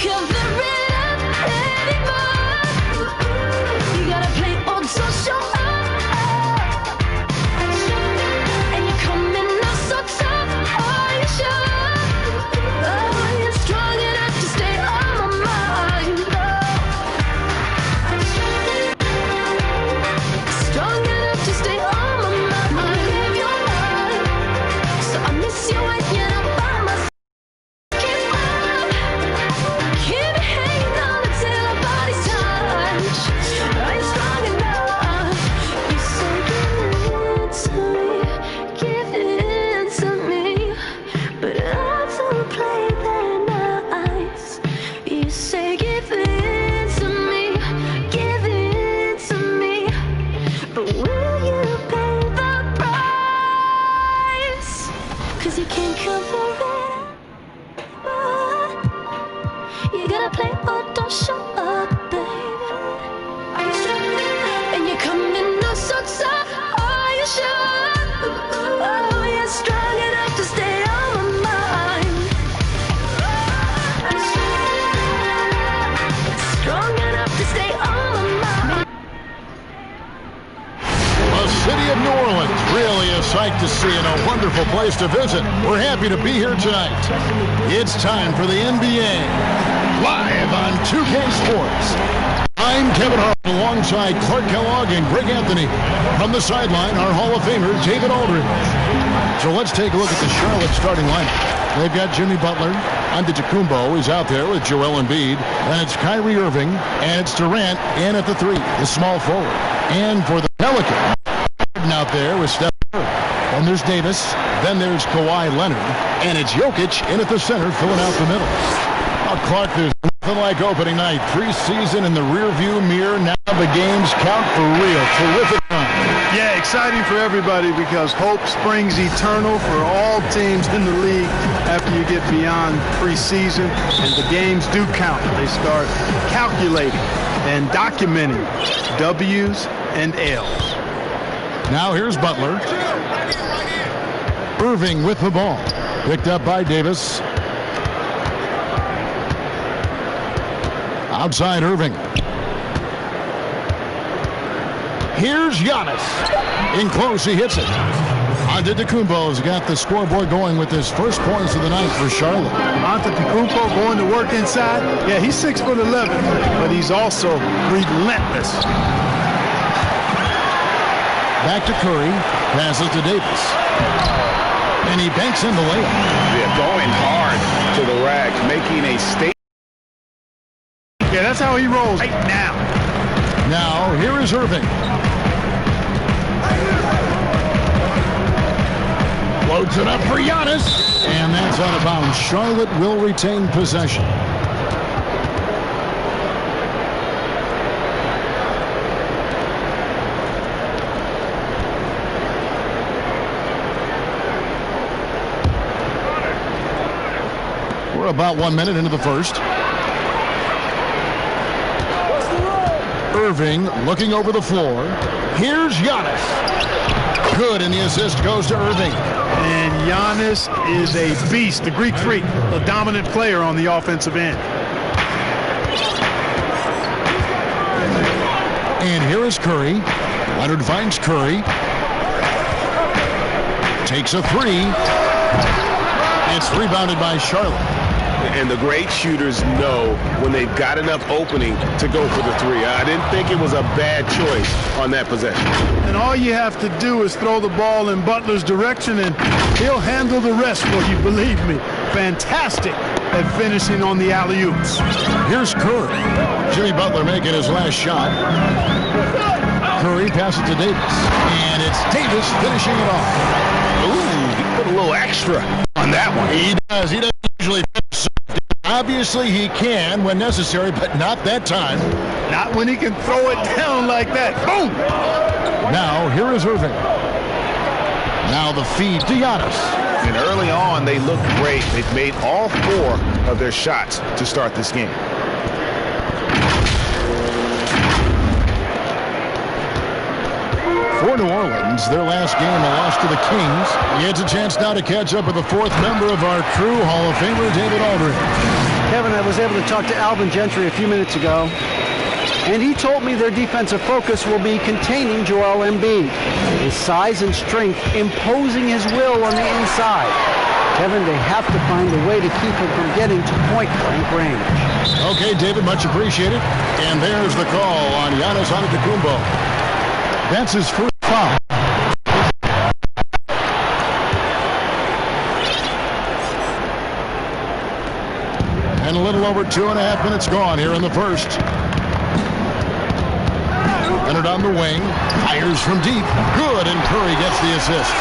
cover it up anymore. You gotta play old so show up. And you're coming up so tough. Are you sure? Oh, you're strong enough to stay on my mind. Strong enough to stay on my mind. Live your life. So I miss you when you're not by my side. Keep up. Keep hanging on until our bodies touch. Are you strong enough? You say give it to me. But I don't play that nice. You say give it to me. But will you pay the price? 'Cause you can't cover it up. You gotta play or don't show up, baby. Are you sure? And you're coming up so tough. Are you sure? Oh, you're strong enough to stay on my mind. Strong enough to stay on my mind. The city of New Orleans, really a sight to see and a wonderful place to visit. We're happy to be here tonight. It's time for the NBA, live on 2K Sports. I'm Kevin Hart alongside Clark Kellogg and Greg Anthony. From the sideline, our Hall of Famer, David Aldridge. So let's take a look at the Charlotte starting lineup. They've got Jimmy Butler. Antetokounmpo is out there with Joel Embiid. And it's Kyrie Irving. And it's Durant in at the 3, the small forward. And for the Pelicans, out there with Steph Curry. Then there's Davis. Then there's Kawhi Leonard. And it's Jokic in at the center, filling out the middle. Well, Clark, there's nothing like opening night. Preseason in the rearview mirror. Now the games count for real. Terrific run. Yeah, exciting for everybody because hope springs eternal for all teams in the league after you get beyond preseason. And the games do count. They start calculating and documenting W's and L's. Now here's Butler. Irving with the ball. Picked up by Davis. Outside Irving. Here's Giannis. In close, he hits it. Antetokounmpo's got the scoreboard going with his first points of the night for Charlotte. Antetokounmpo going to work inside. Yeah, he's 6'11", but he's also relentless. Back to Curry, passes to Davis. And he banks in the layup. Yeah, going hard to the rack, making a statement. Yeah, that's how he rolls right now. Now, here is Irving. Loads it up for Giannis. And that's out of bounds. Charlotte will retain possession. We're about 1 minute into the first. Irving looking over the floor. Here's Giannis. Good, and the assist goes to Irving. And Giannis is a beast, the Greek freak, a dominant player on the offensive end. And here is Curry. Leonard finds Curry. Takes a 3. It's rebounded by Charlotte. And the great shooters know when they've got enough opening to go for the 3. I didn't think it was a bad choice on that possession. And all you have to do is throw the ball in Butler's direction and he'll handle the rest for you, believe me. Fantastic at finishing on the alley-oops. Here's Curry. Jimmy Butler making his last shot. Curry passes to Davis. And it's Davis finishing it off. Ooh, he put a little extra on that one. He does. He doesn't usually finish. Obviously, he can when necessary, but not that time. Not when he can throw it down like that. Boom! Now, here is Irving. Now the feed to Giannis. And early on, they looked great. They've made all 4 of their shots to start this game. For New Orleans, their last game, a loss to the Kings. He gets a chance now to catch up with the 4th member of our crew, Hall of Famer David Aldridge. Kevin, I was able to talk to Alvin Gentry a few minutes ago, and he told me their defensive focus will be containing Joel Embiid. His size and strength imposing his will on the inside. Kevin, they have to find a way to keep him from getting to point-blank range. Okay, David, much appreciated. And there's the call on Giannis Antetokounmpo. That's his first foul. And a little over 2.5 minutes gone here in the first. Leonard on the wing, fires from deep. Good, and Curry gets the assist.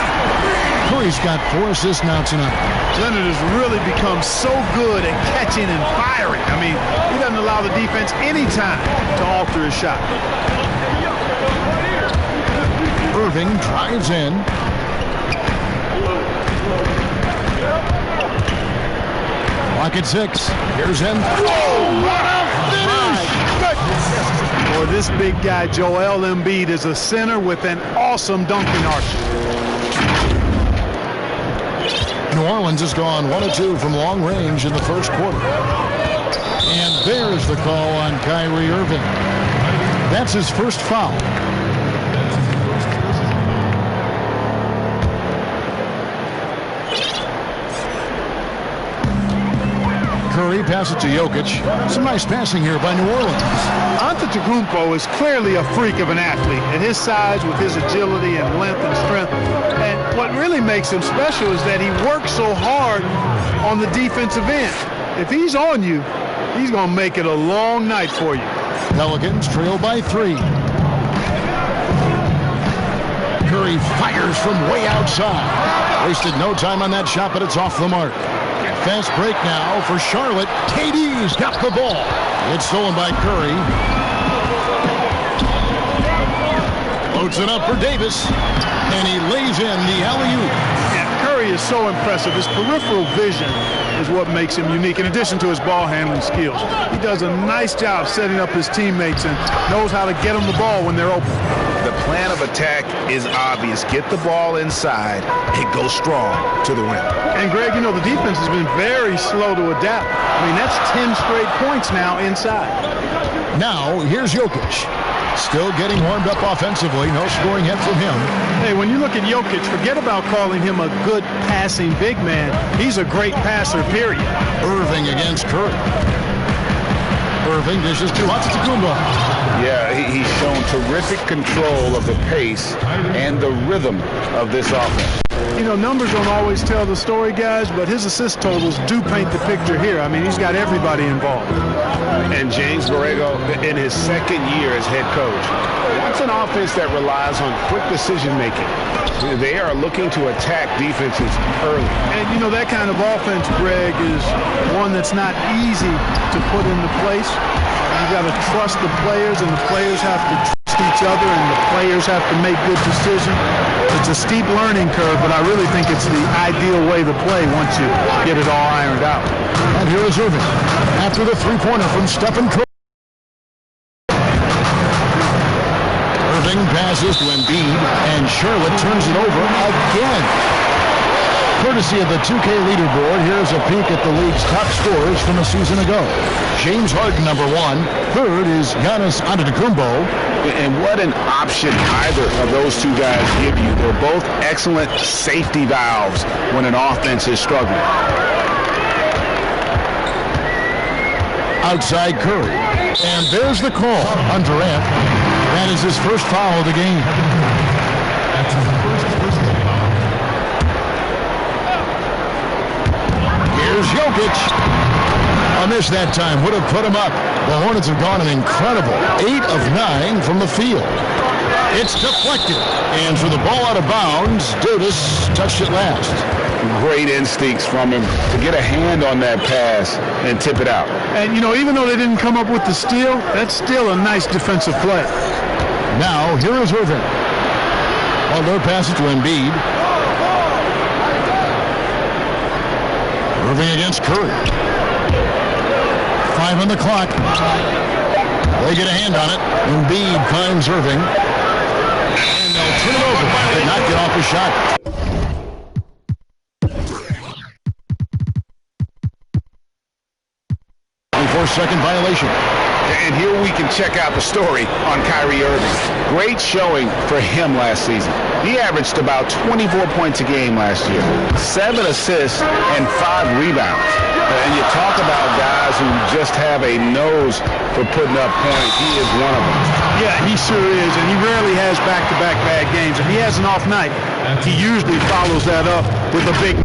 Curry's got 4 assists now tonight. Leonard has really become so good at catching and firing. I mean, he doesn't allow the defense any time to alter his shot. Irving drives in. Clock at 6. Here's him. Oh, what a finish! Boy, this big guy, Joel Embiid, is a center with an awesome dunking arch. New Orleans has gone 1 of 2 from long range in the first quarter. And there's the call on Kyrie Irving. That's his first foul. Curry passes to Jokic. Some nice passing here by New Orleans. Antetokounmpo is clearly a freak of an athlete at his size with his agility and length and strength. And what really makes him special is that he works so hard on the defensive end. If he's on you, he's going to make it a long night for you. Pelicans trail by 3. Curry fires from way outside. Wasted no time on that shot, but it's off the mark. Fast break now for Charlotte. KD's got the ball. It's stolen by Curry. Loads it up for Davis. And he lays in the alley-oop. Yeah, Curry is so impressive. His peripheral vision is what makes him unique, in addition to his ball handling skills. He does a nice job setting up his teammates and knows how to get them the ball when they're open. The plan of attack is obvious. Get the ball inside and go strong to the rim. And Greg, you know, the defense has been very slow to adapt. I mean, that's 10 straight points now inside. Now, here's Jokic. Still getting warmed up offensively. No scoring yet from him. Hey, when you look at Jokic, forget about calling him a good passing big man. He's a great passer, period. Irving against Curry. Irving dishes to Antetokounmpo. Yeah, he's shown terrific control of the pace and the rhythm of this offense. You know, numbers don't always tell the story, guys, but his assist totals do paint the picture here. I mean, he's got everybody involved. And James Borrego, in his second year as head coach, wants an offense that relies on quick decision-making. They are looking to attack defenses early. And, you know, that kind of offense, Greg, is one that's not easy to put into place. You've got to trust the players, and the players have to trust each other, and the players have to make good decisions. It's a steep learning curve, but I really think it's the ideal way to play once you get it all ironed out. And here is Irving after the three-pointer from Stephen Curry. Irving passes to Embiid, and Charlotte turns it over again. Courtesy of the 2K leaderboard, here's a peek at the league's top scorers from a season ago. James Harden, number 1. Third is Giannis Antetokounmpo. And what an option either of those two guys give you. They're both excellent safety valves when an offense is struggling. Outside Curry. And there's the call on Durant. That is his first foul of the game. Here's Jokic. A miss that time would have put him up. The Hornets have gone an incredible 8 of 9 from the field. It's deflected. And for the ball out of bounds, Davis touched it last. Great instincts from him to get a hand on that pass and tip it out. And, you know, even though they didn't come up with the steal, that's still a nice defensive play. Now, here is Irving. Butler passes to Embiid. Irving against Curry. 5 on the clock. They get a hand on it. Embiid finds Irving. And they'll turn it over. Did not get off the shot. 4-second violation. And here we can check out the story on Kyrie Irving. Great showing for him last season. He averaged about 24 points a game last year, 7 assists and 5 rebounds. And you talk about guys who just have a nose for putting up points. He is one of them. Yeah, he sure is, and he rarely has back-to-back bad games. If he has an off night, he usually follows that up with a big night.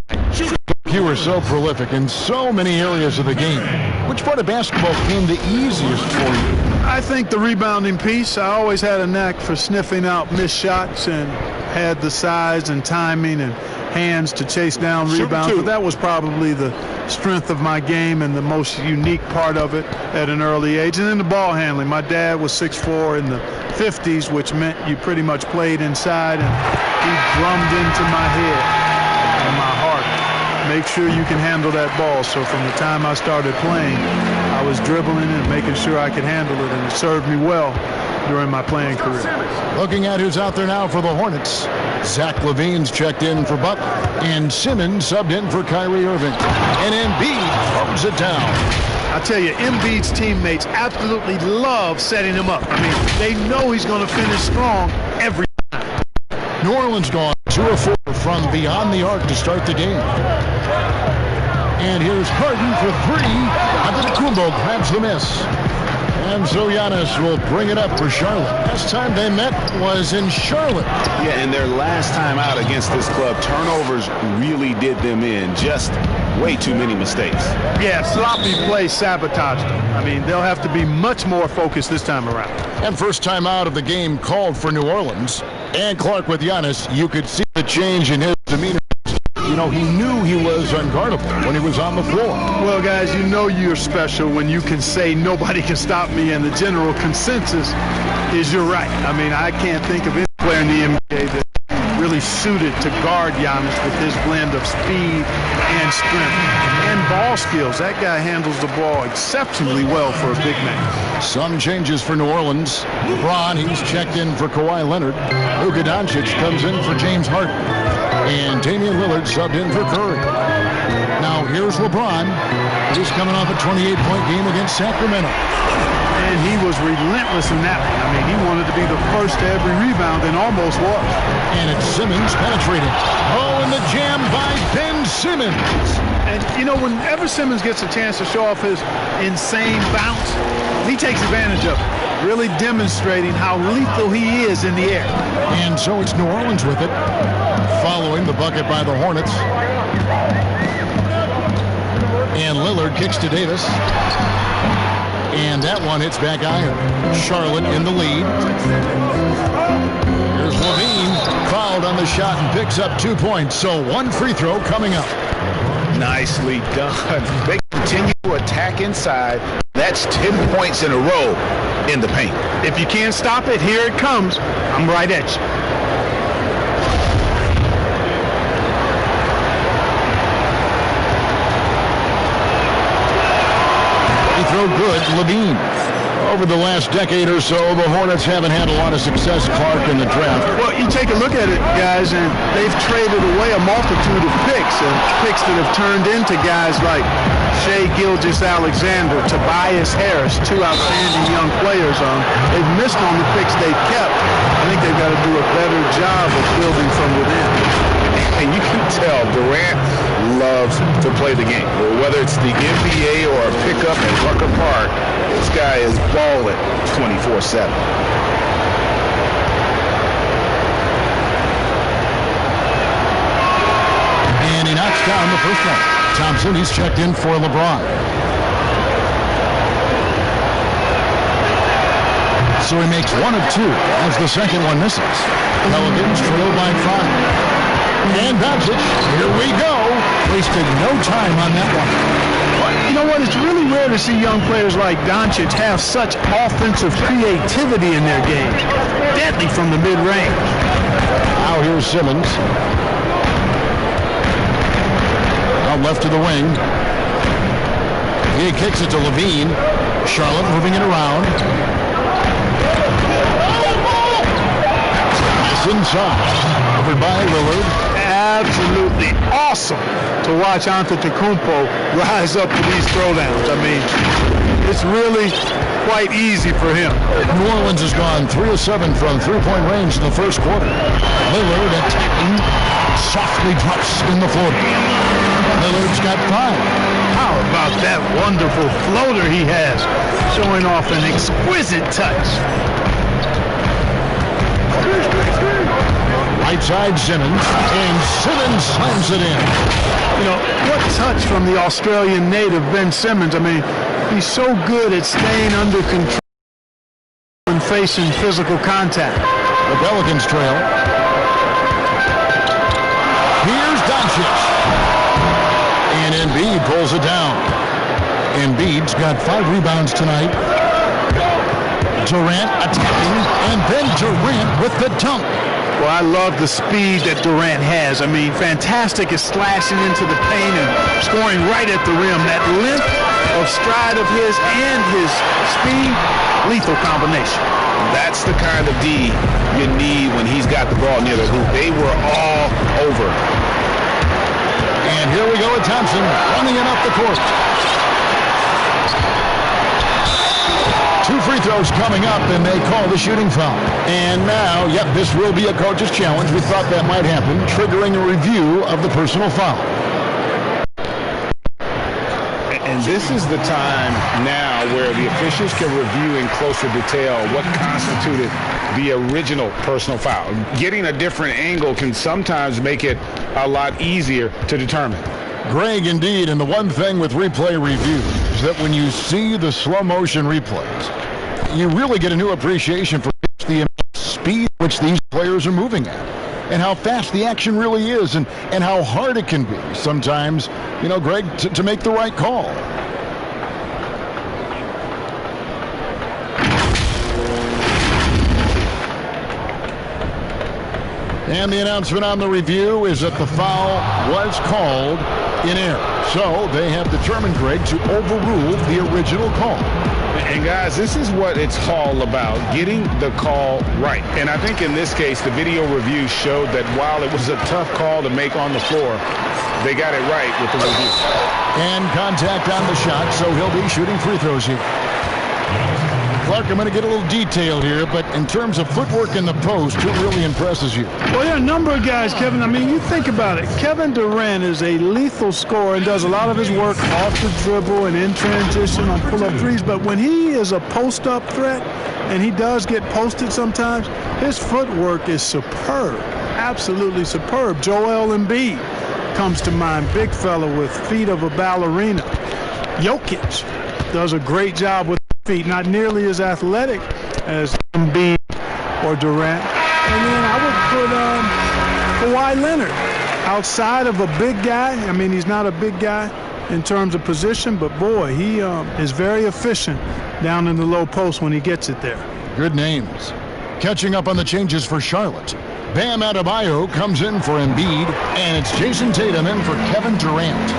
You were so prolific in so many areas of the game. Which part of basketball came the easiest for you? I think the rebounding piece. I always had a knack for sniffing out missed shots and had the size and timing and hands to chase down rebounds. But that was probably the strength of my game and the most unique part of it at an early age. And then the ball handling. My dad was 6'4" in the 50s, which meant you pretty much played inside, and he drummed into my head and my heart. Make sure you can handle that ball. So from the time I started playing, I was dribbling and making sure I could handle it, and it served me well during my playing career. Looking at who's out there now for the Hornets. Zach LaVine's checked in for Butler, and Simmons subbed in for Kyrie Irving. And Embiid throws it down. I tell you, Embiid's teammates absolutely love setting him up. I mean, they know he's going to finish strong every time. New Orleans gone 2 of 4 from beyond the arc to start the game. And here's Harden for 3. Antetokounmpo grabs the miss. And so Giannis will bring it up for Charlotte. Last time they met was in Charlotte. Yeah, and their last time out against this club, turnovers really did them in. Just way too many mistakes. Yeah, sloppy play sabotaged them. I mean, they'll have to be much more focused this time around. And first time out of the game called for New Orleans. And Clark with Giannis, you could see the change in his demeanor. You know, he knew he was unguardable when he was on the floor. Well, guys, you know you're special when you can say nobody can stop me, and the general consensus is you're right. I mean, I can't think of any player in the NBA that really suited to guard Giannis with his blend of speed and strength and ball skills. That guy handles the ball exceptionally well for a big man. Some changes for New Orleans. LeBron, he's checked in for Kawhi Leonard. Luka Doncic comes in for James Harden. And Damian Lillard subbed in for Curry. Now here's LeBron. He's coming off a 28-point game against Sacramento. And he was relentless in that one. I mean, he wanted to be the first to every rebound and almost was. And it's Simmons penetrating. Oh, and the jam by Ben Simmons. And, you know, whenever Simmons gets a chance to show off his insane bounce, he takes advantage of it, really demonstrating how lethal he is in the air. And so it's New Orleans with it, following the bucket by the Hornets. And Lillard kicks to Davis. And that one hits back iron. Charlotte in the lead. Here's LaVine, fouled on the shot and picks up 2 points. So 1 free throw coming up. Nicely done. They continue to attack inside. That's 10 points in a row in the paint. If you can't stop it, here it comes. I'm right at you. Throw good, LaVine. Over the last decade or so, the Hornets haven't had a lot of success, Clark, in the draft. Well, you take a look at it, guys, and they've traded away a multitude of picks, and picks that have turned into guys like Shai Gilgeous-Alexander, Tobias Harris, 2 outstanding young players. They've missed on the picks they've kept. I think they've got to do a better job of building from within. And you can tell Durant loves to play the game. Whether it's the NBA or a pickup at Rucker Park, this guy is balling 24/7. And he knocks down the first one. Thompson, he's checked in for LeBron. So he makes 1 of 2 as the second one misses. Pelicans trail by 5. And Doncic, here we go. Wasted no time on that one. You know what? It's really rare to see young players like Doncic have such offensive creativity in their games. Deadly from the mid-range. Now here's Simmons. Out left to the wing. He kicks it to LaVine. Charlotte moving it around. Pass inside. Covered by Lillard. Absolutely awesome to watch Antetokounmpo rise up to these throwdowns. I mean, it's really quite easy for him. New Orleans has gone 3 of 7 from three-point range in the first quarter. Lillard attacking, softly drops in the floater. Lillard's got 5. How about that wonderful floater he has, showing off an exquisite touch. Right side Simmons, and Simmons slams it in. You know, what touch from the Australian native, Ben Simmons. I mean, he's so good at staying under control and facing physical contact. The Pelicans trail. Here's Doncic. And Embiid pulls it down. Embiid's got 5 rebounds tonight. Durant attacking, and then Durant with the dunk. Well, I love the speed that Durant has. I mean, fantastic at slashing into the paint and scoring right at the rim. That length of stride of his and his speed, lethal combination. That's the kind of D you need when he's got the ball near the hoop. They were all over. And here we go with Thompson running it up the court. 2 free throws coming up, and they call the shooting foul. And now, yep, this will be a coach's challenge. We thought that might happen, triggering a review of the personal foul. And this is the time now where the officials can review in closer detail what constituted the original personal foul. Getting a different angle can sometimes make it a lot easier to determine. Greg, indeed, and the one thing with replay review is that when you see the slow motion replays, you really get a new appreciation for the speed at which these players are moving at, and how fast the action really is, and how hard it can be sometimes, you know, Greg, to make the right call. And the announcement on the review is that the foul was called in error. So they have determined, Greg, to overrule the original call. And guys, this is what it's all about, getting the call right. And I think in this case, the video review showed that while it was a tough call to make on the floor, they got it right with the review. And contact on the shot, so he'll be shooting free throws here. Clark, I'm going to get a little detailed here, but in terms of footwork in the post, who really impresses you? Well, there are a number of guys, Kevin. I mean, you think about it. Kevin Durant is a lethal scorer and does a lot of his work off the dribble and in transition on pull-up threes. But when he is a post-up threat, and he does get posted sometimes, his footwork is superb, absolutely superb. Joel Embiid comes to mind, big fella with feet of a ballerina. Jokic does a great job with feet, not nearly as athletic as Embiid or Durant. And then I would put Kawhi Leonard outside of a big guy. I mean, he's not a big guy in terms of position, but boy, he is very efficient down in the low post when he gets it there. Good names. Catching up on the changes for Charlotte. Bam Adebayo comes in for Embiid, and it's Jason Tatum in for Kevin Durant.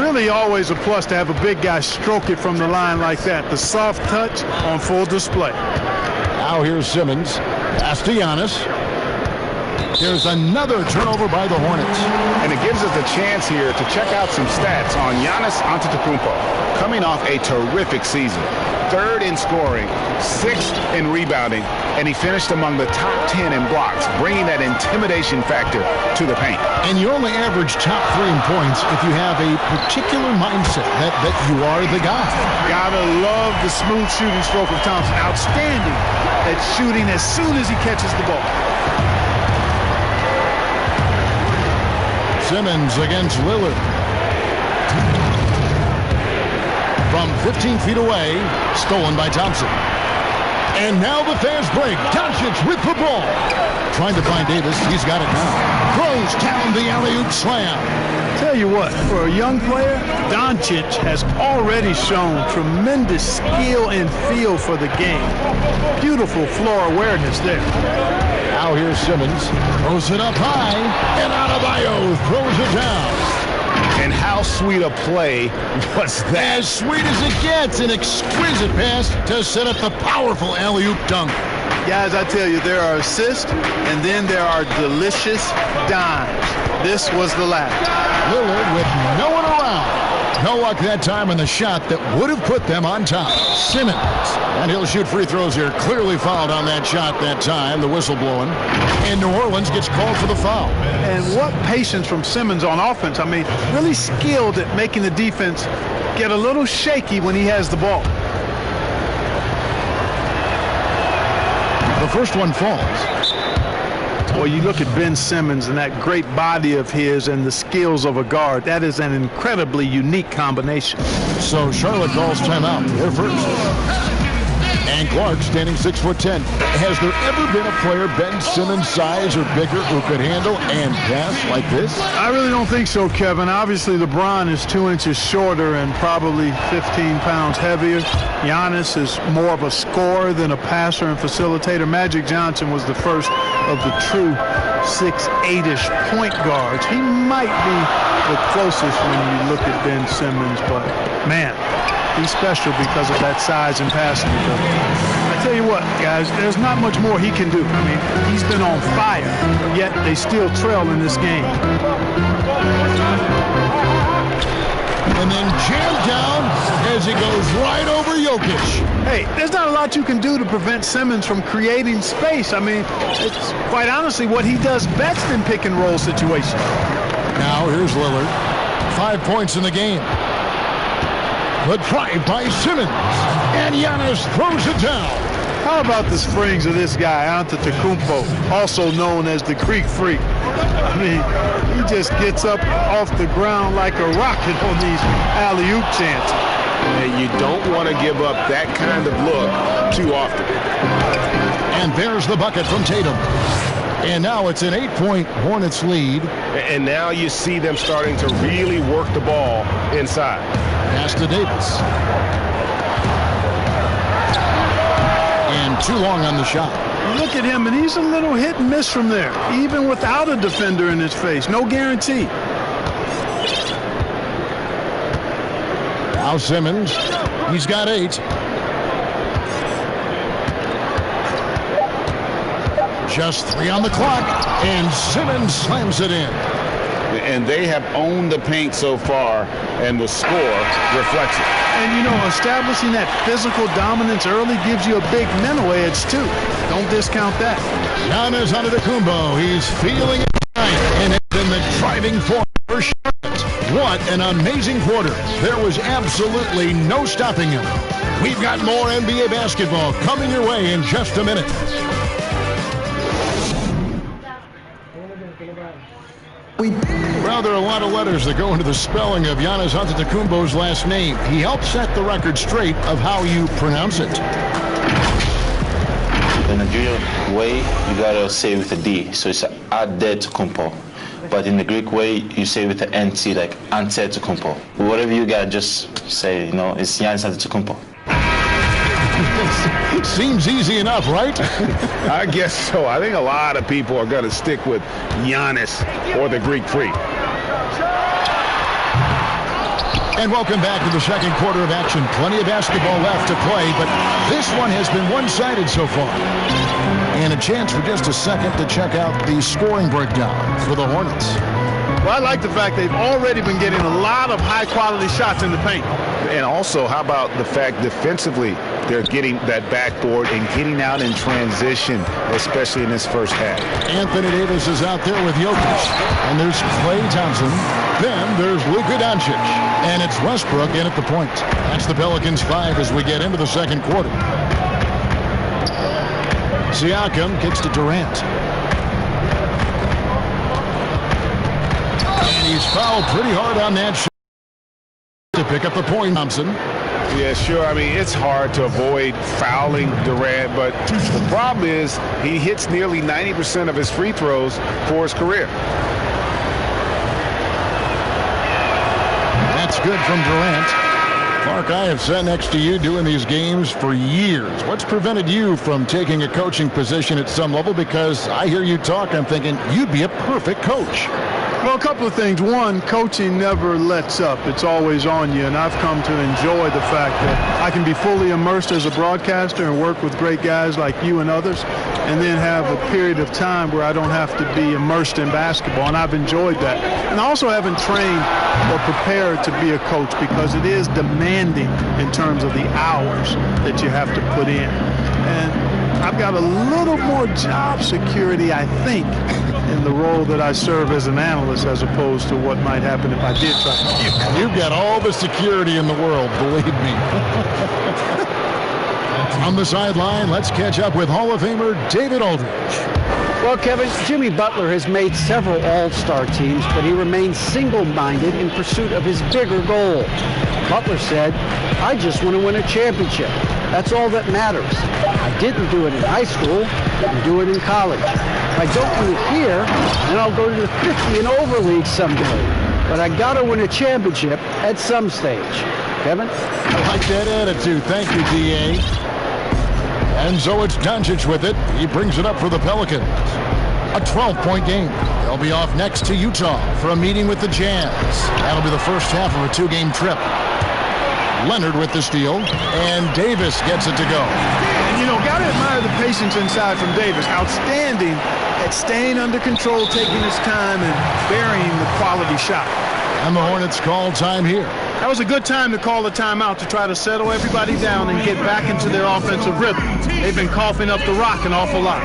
Really always a plus to have a big guy stroke it from the line like that. The soft touch on full display. Now here's Simmons. Pass to Giannis. Here's another turnover by the Hornets. And it gives us a chance here to check out some stats on Giannis Antetokounmpo, coming off a terrific season. 3rd in scoring, 6th in rebounding, and he finished among the top 10 in blocks, bringing that intimidation factor to the paint. And you only average top 3 in points if you have a particular mindset that you are the guy. Gotta love the smooth shooting stroke of Thompson. Outstanding at shooting as soon as he catches the ball. Simmons against Lillard. From 15 feet away, stolen by Thompson. And now the fast break. Doncic with the ball. Trying to find Davis. He's got it now. Throws down the alley-oop slam. Tell you what, for a young player, Doncic has already shown tremendous skill and feel for the game. Beautiful floor awareness there. Now here's Simmons. Throws it up high, and Adebayo throws it down. And how sweet a play was that? As sweet as it gets, an exquisite pass to set up the powerful alley-oop dunk. Guys, I tell you, there are assists, and then there are delicious dimes. This was the last. Lillard with no one around. No luck that time on the shot that would have put them on top. Simmons. And he'll shoot free throws here. Clearly fouled on that shot that time. The whistle blowing. And New Orleans gets called for the foul. And what patience from Simmons on offense. I mean, really skilled at making the defense get a little shaky when he has the ball. The first one falls. Well, you look at Ben Simmons and that great body of his and the skills of a guard. That is an incredibly unique combination. So Charlotte calls timeout. They're first. And Clark standing 6'10". Has there ever been a player Ben Simmons' size or bigger who could handle and pass like this? I really don't think so, Kevin. Obviously, LeBron is 2 inches shorter and probably 15 pounds heavier. Giannis is more of a scorer than a passer and facilitator. Magic Johnson was the first of the true 6'8"-ish point guards. He might be the closest when you look at Ben Simmons, but man, he's special because of that size and passing ability. I tell you what, guys, there's not much more he can do. I mean, he's been on fire, yet they still trail in this game. And then jammed down as he goes right over Jokic. Hey, there's not a lot you can do to prevent Simmons from creating space. I mean, it's quite honestly what he does best in pick and roll situations. Now here's Lillard. 5 points in the game. The drive by Simmons. And Giannis throws it down. How about the springs of this guy, Antetokounmpo, also known as the Greek Freak? I mean, he just gets up off the ground like a rocket on these alley-oop chances. And you don't want to give up that kind of look too often. And there's the bucket from Tatum. And now it's an 8-point Hornets lead. And now you see them starting to really work the ball inside. Pass to Davis. And too long on the shot. Look at him, and he's a little hit and miss from there, even without a defender in his face. No guarantee. Now Simmons. He's got 8. Just 3 on the clock, and Simmons slams it in. And they have owned the paint so far, and the score reflects it. And, you know, establishing that physical dominance early gives you a big mental edge, too. Don't discount that. Giannis Antetokounmpo. He's feeling it tonight, and it's been the driving force for Charlotte. What an amazing quarter. There was absolutely no stopping him. We've got more NBA basketball coming your way in just a minute. Well, there are a lot of letters that go into the spelling of Giannis Antetokounmpo's last name. He helped set the record straight of how you pronounce it. The Nigerian way, you gotta say it with a D, so it's Antetokounmpo. But in the Greek way, you say it with the NT, like Antetokounmpo. Whatever you gotta just say, you know, it's Giannis Antetokounmpo. Seems easy enough, right? I guess so. I think a lot of people are going to stick with Giannis or the Greek Freak. And welcome back to the second quarter of action. Plenty of basketball left to play, but this one has been one-sided so far. And a chance for just a second to check out the scoring breakdown for the Hornets. Well, I like the fact they've already been getting a lot of high-quality shots in the paint. And also, how about the fact defensively, they're getting that backboard and getting out in transition, especially in this first half. Anthony Davis is out there with Jokic. And there's Klay Thompson. Then there's Luka Doncic. And it's Westbrook in at the point. That's the Pelicans 5 as we get into the second quarter. Siakam kicks to Durant. And he's fouled pretty hard on that shot to pick up the point, Thompson. Yeah, sure. I mean, it's hard to avoid fouling Durant, but the problem is he hits nearly 90% of his free throws for his career. That's good from Durant. Mark, I have sat next to you doing these games for years. What's prevented you from taking a coaching position at some level? Because I hear you talk, I'm thinking you'd be a perfect coach. Well, a couple of things. One, coaching never lets up. It's always on you, and I've come to enjoy the fact that I can be fully immersed as a broadcaster and work with great guys like you and others, and then have a period of time where I don't have to be immersed in basketball, and I've enjoyed that. And I also haven't trained or prepared to be a coach because it is demanding in terms of the hours that you have to put in. And I've got a little more job security, I think, in the role that I serve as an analyst as opposed to what might happen if I did try. You've got all the security in the world, believe me. On the sideline, let's catch up with Hall of Famer David Aldridge. Well, Kevin, Jimmy Butler has made several all-star teams, but he remains single-minded in pursuit of his bigger goal. Butler said, "I just want to win a championship. That's all that matters. I didn't do it in high school, didn't do it in college. If I don't win it here, then I'll go to the 50 and over league someday. But I got to win a championship at some stage." Kevin? I like that attitude. Thank you, D.A. And so it's Doncic with it. He brings it up for the Pelicans. A 12-point game. They'll be off next to Utah for a meeting with the Jazz. That'll be the first half of a 2-game trip. Leonard with the steal, and Davis gets it to go. And, you know, got to admire the patience inside from Davis. Outstanding at staying under control, taking his time, and burying the quality shot. And the Hornets call time here. That was a good time to call a timeout to try to settle everybody down and get back into their offensive rhythm. They've been coughing up the rock an awful lot.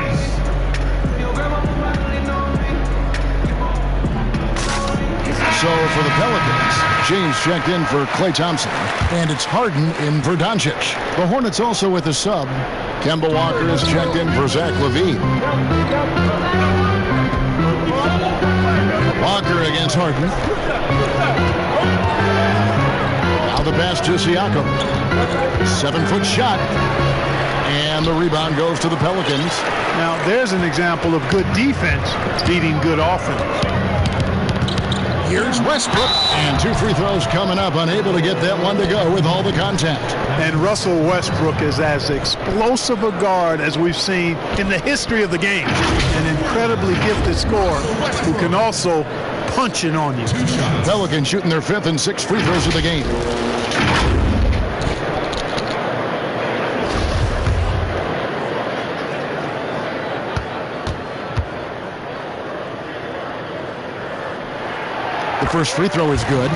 So for the Pelicans, James checked in for Klay Thompson, and it's Harden in for Doncic. The Hornets also with a sub. Kemba Walker is checked in for Zach LaVine. Walker against Harden. Now the pass to Siakam. 7-foot shot. And the rebound goes to the Pelicans. Now there's an example of good defense beating good offense. Here's Westbrook, and 2 free throws coming up, unable to get that one to go with all the contact. And Russell Westbrook is as explosive a guard as we've seen in the history of the game. An incredibly gifted scorer who can also punch it on you. Pelicans shooting their 5th and 6th free throws of the game. The first free throw is good.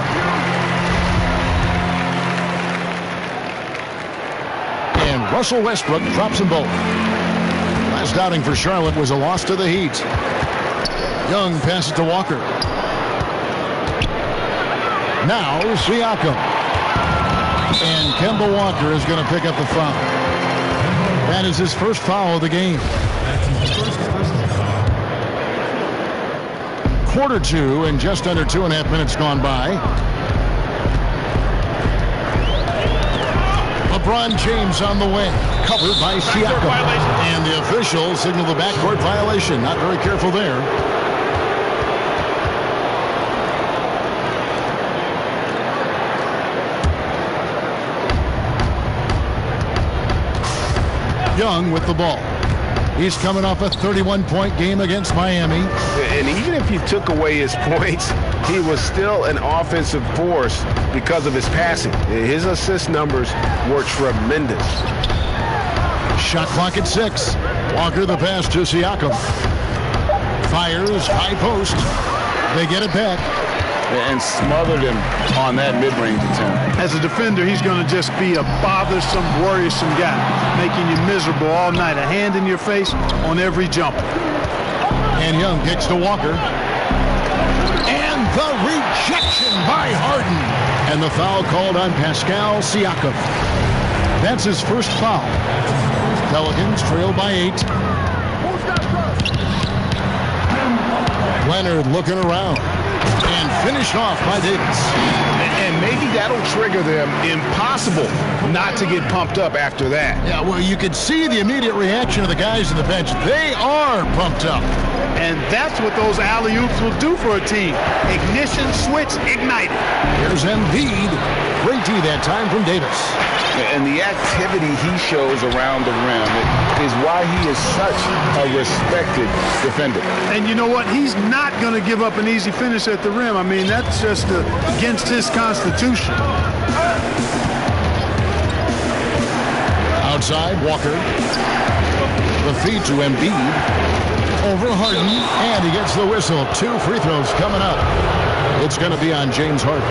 And Russell Westbrook drops them both. Last outing for Charlotte was a loss to the Heat. Young passes to Walker. Now Siakam. And Kemba Walker is going to pick up the foul. That is his first foul of the game. Quarter 2 and just under 2.5 minutes gone by. LeBron James on the way, covered by Siakam. And the officials signal the backcourt violation. Not very careful there. Young with the ball. He's coming off a 31-point game against Miami. And even if you took away his points, he was still an offensive force because of his passing. His assist numbers were tremendous. Shot clock at 6. Walker the pass to Siakam. Fires, high post. They get it back. And smothered him on that mid-range attempt. As a defender, he's going to just be a bothersome, worrisome guy, making you miserable all night. A hand in your face on every jumper. And Young kicks to Walker. And the rejection by Harden. And the foul called on Pascal Siakam. That's his first foul. Pelicans trail by 8. Leonard looking around. And finished off by Davis. And maybe that'll trigger them. Impossible not to get pumped up after that. Yeah, well, you could see the immediate reaction of the guys in the bench. They are pumped up. And that's what those alley-oops will do for a team. Ignition switch ignited. Here's Embiid. Great D that time from Davis. And the activity he shows around the rim is why he is such a respected defender. And you know what? He's not going to give up an easy finish at the rim. I mean, that's just against his constitution. Outside, Walker. The feed to Embiid. Over Harden, and he gets the whistle. 2 free throws coming up. It's going to be on James Harden.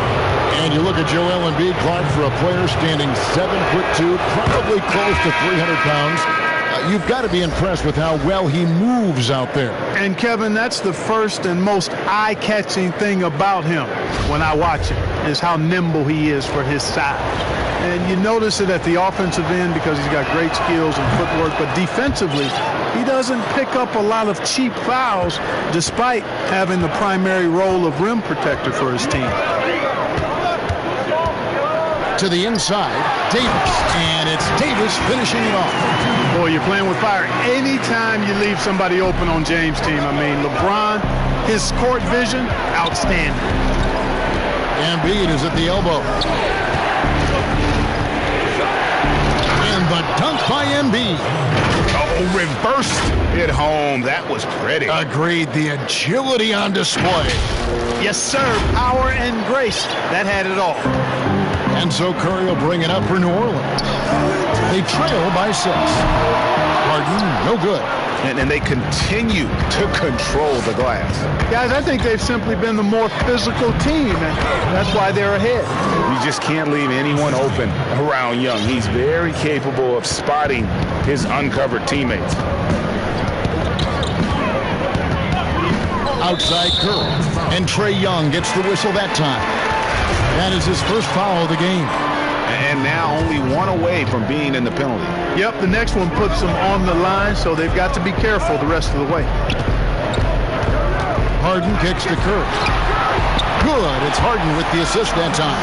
And you look at Joel Embiid, Clark, for a player standing 7'2", probably close to 300 pounds. You've got to be impressed with how well he moves out there. And, Kevin, that's the first and most eye-catching thing about him when I watch him, is how nimble he is for his size. And you notice it at the offensive end because he's got great skills and footwork, but defensively, he doesn't pick up a lot of cheap fouls despite having the primary role of rim protector for his team. To the inside, Davis, and it's Davis finishing it off. Boy, you're playing with fire. Anytime you leave somebody open on James' team, I mean, LeBron, his court vision, outstanding. Embiid is at the elbow. And the dunk by Embiid. Oh, reversed it home. That was pretty. Agreed. The agility on display. Yes, sir. Power and grace. That had it all. And so Curry will bring it up for New Orleans. They trail by 6. Harden, no good. And they continue to control the glass. Guys, I think they've simply been the more physical team, and that's why they're ahead. You just can't leave anyone open around Young. He's very capable of spotting his uncovered teammates. Outside Curry, and Trae Young gets the whistle that time. That is his first foul of the game. And now only 1 away from being in the penalty. Yep, the next one puts them on the line, so they've got to be careful the rest of the way. Harden kicks to Curry. Good. It's Harden with the assist that time.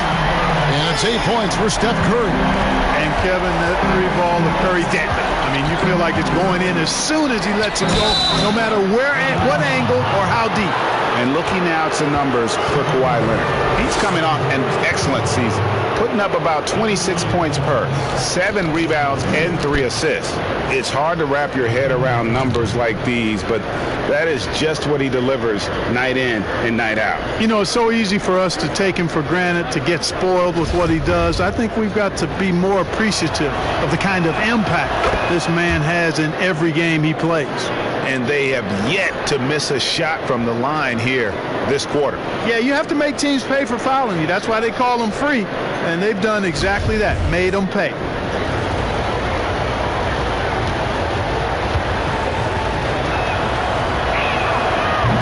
And it's 8 points for Steph Curry. And Kevin, that 3-ball of Curry dead. I mean, you feel like it's going in as soon as he lets it go, no matter where, what angle, or how deep. And looking now at some numbers for Kawhi Leonard. He's coming off an excellent season, putting up about 26 points per, 7 rebounds, and 3 assists. It's hard to wrap your head around numbers like these, but that is just what he delivers night in and night out. You know, it's so easy for us to take him for granted, to get spoiled with what he does. I think we've got to be more appreciative of the kind of impact this man has in every game he plays. And they have yet to miss a shot from the line here this quarter. Yeah, you have to make teams pay for fouling you. That's why they call them free. And they've done exactly that, made them pay.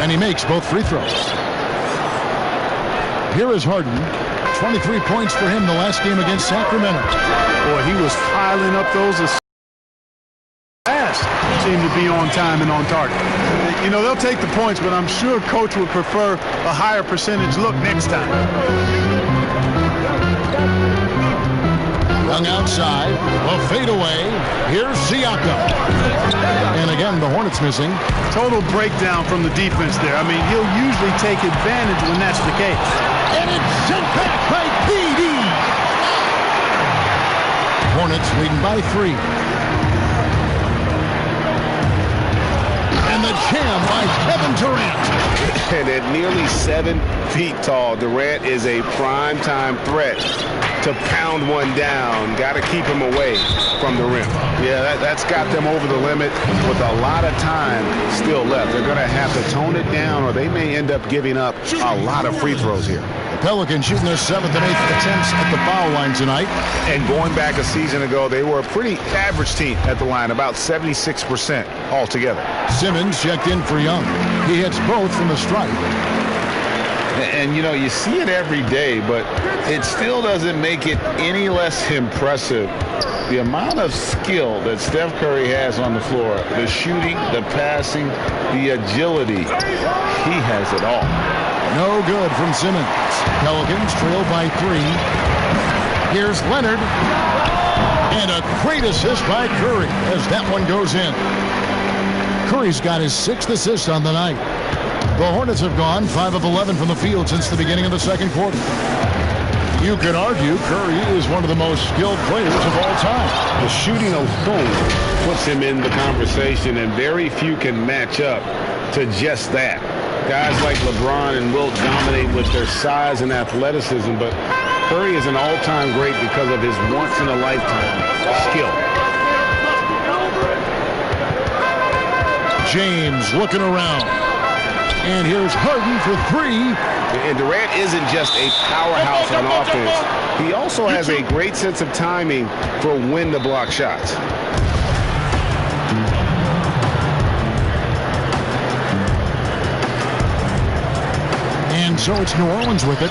And he makes both free throws. Here is Harden. 23 points for him the last game against Sacramento. Boy, he was piling up those assists. Seem to be on time and on target. You know, they'll take the points, but I'm sure Coach would prefer a higher percentage look next time. Young outside, a fadeaway. Here's Siakam. And again, the Hornets missing. Total breakdown from the defense there. I mean, he'll usually take advantage when that's the case. And it's sent back by BD. Hornets leading by 3. And the jam by Kevin Durant. And at nearly 7 feet tall, Durant is a primetime threat to pound one down. Got to keep him away from the rim. Yeah, that's got them over the limit with a lot of time still left. They're going to have to tone it down, or they may end up giving up a lot of free throws here. Pelicans shooting their 7th and 8th attempts at the foul line tonight. And going back a season ago, they were a pretty average team at the line, about 76% altogether. Simmons checked in for Young. He hits both from the stripe. And, you know, you see it every day, but it still doesn't make it any less impressive. The amount of skill that Steph Curry has on the floor, the shooting, the passing, the agility, he has it all. No good from Simmons. Pelicans trail by 3. Here's Leonard. And a great assist by Curry as that one goes in. Curry's got his 6th assist on the night. The Hornets have gone 5 of 11 from the field since the beginning of the second quarter. You could argue Curry is one of the most skilled players of all time. The shooting alone puts him in the conversation, and very few can match up to just that. Guys like LeBron and Wilt dominate with their size and athleticism, but Curry is an all-time great because of his once-in-a-lifetime skill. James looking around. And here's Harden for 3. And Durant isn't just a powerhouse on offense. He also has a great sense of timing for when to block shots. And so it's New Orleans with it.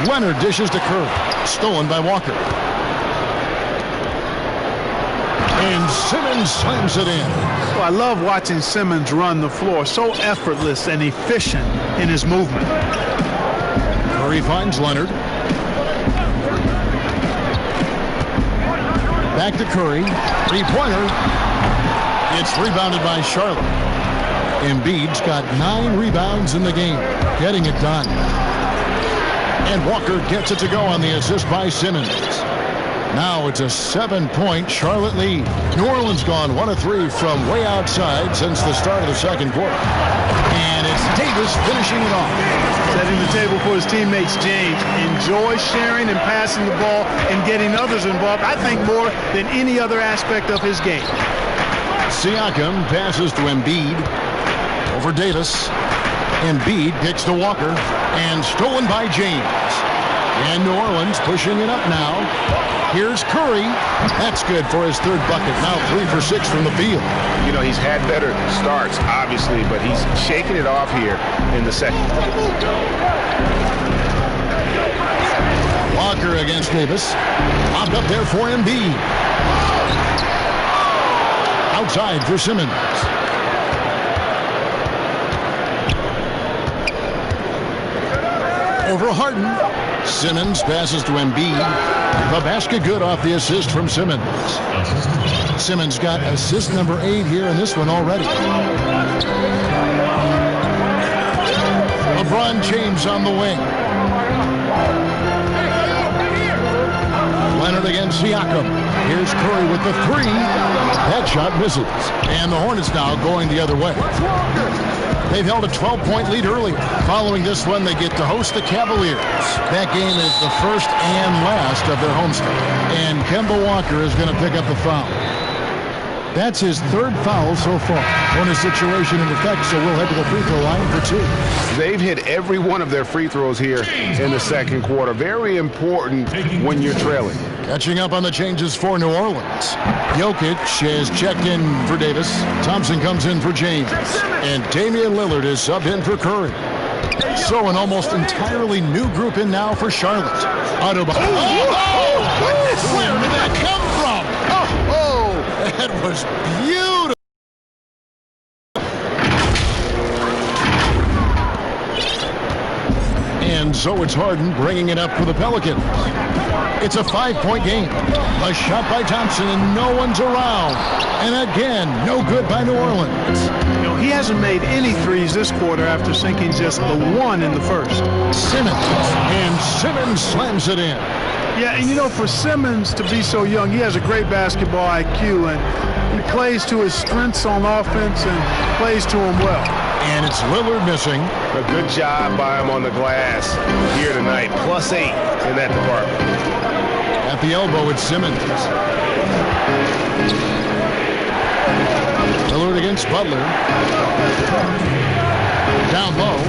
Leonard dishes to Curry. Stolen by Walker. And Simmons slams it in. Well, I love watching Simmons run the floor. So effortless and efficient in his movement. Curry finds Leonard. Back to Curry. Three-pointer. It's rebounded by Charlotte. Embiid's got 9 rebounds in the game. Getting it done. And Walker gets it to go on the assist by Simmons. Now it's a 7-point Charlotte lead. New Orleans gone 1 of 3 from way outside since the start of the second quarter. And it's Davis finishing it off. Setting the table for his teammates. James enjoys sharing and passing the ball and getting others involved, I think, more than any other aspect of his game. Siakam passes to Embiid. Over Davis. Embiid picks to Walker. And stolen by James. And New Orleans pushing it up now. Here's Curry. That's good for his 3rd bucket. Now 3 for 6 from the field. You know, he's had better starts, obviously, but he's shaking it off here in the second. Walker against Davis. Lobbed up there for Embiid. Outside for Simmons. Over Harden. Simmons passes to Embiid. The basket good off the assist from Simmons. Simmons got assist number 8 here in this one already. LeBron James on the wing. Leonard against Siakam. Here's Curry with the 3. That shot misses. And the Hornets now going the other way. They've held a 12-point lead earlier. Following this one, they get to host the Cavaliers. That game is the first and last of their homestand. And Kemba Walker is going to pick up the foul. That's his 3rd foul so far. Bonus situation in effect, so we'll head to the free throw line for 2. They've hit every one of their free throws here in the second quarter. Very important when you're trailing. Catching up on the changes for New Orleans. Jokic is checked in for Davis. Thompson comes in for James. And Damian Lillard is subbed in for Curry. So an almost entirely new group in now for Charlotte. Adebayo. Where did that come from? That was beautiful. And so it's Harden bringing it up for the Pelicans. It's a 5-point game. A shot by Thompson and no one's around. And again, no good by New Orleans. You know, he hasn't made any threes this quarter after sinking just the 1 in the first. Simmons. And Simmons slams it in. Yeah, and you know, for Simmons to be so young, he has a great basketball IQ, and he plays to his strengths on offense and plays to him well. And it's Lillard missing. A good job by him on the glass here tonight. +8 in that department. At the elbow, it's Simmons. Lillard against Butler. Down low.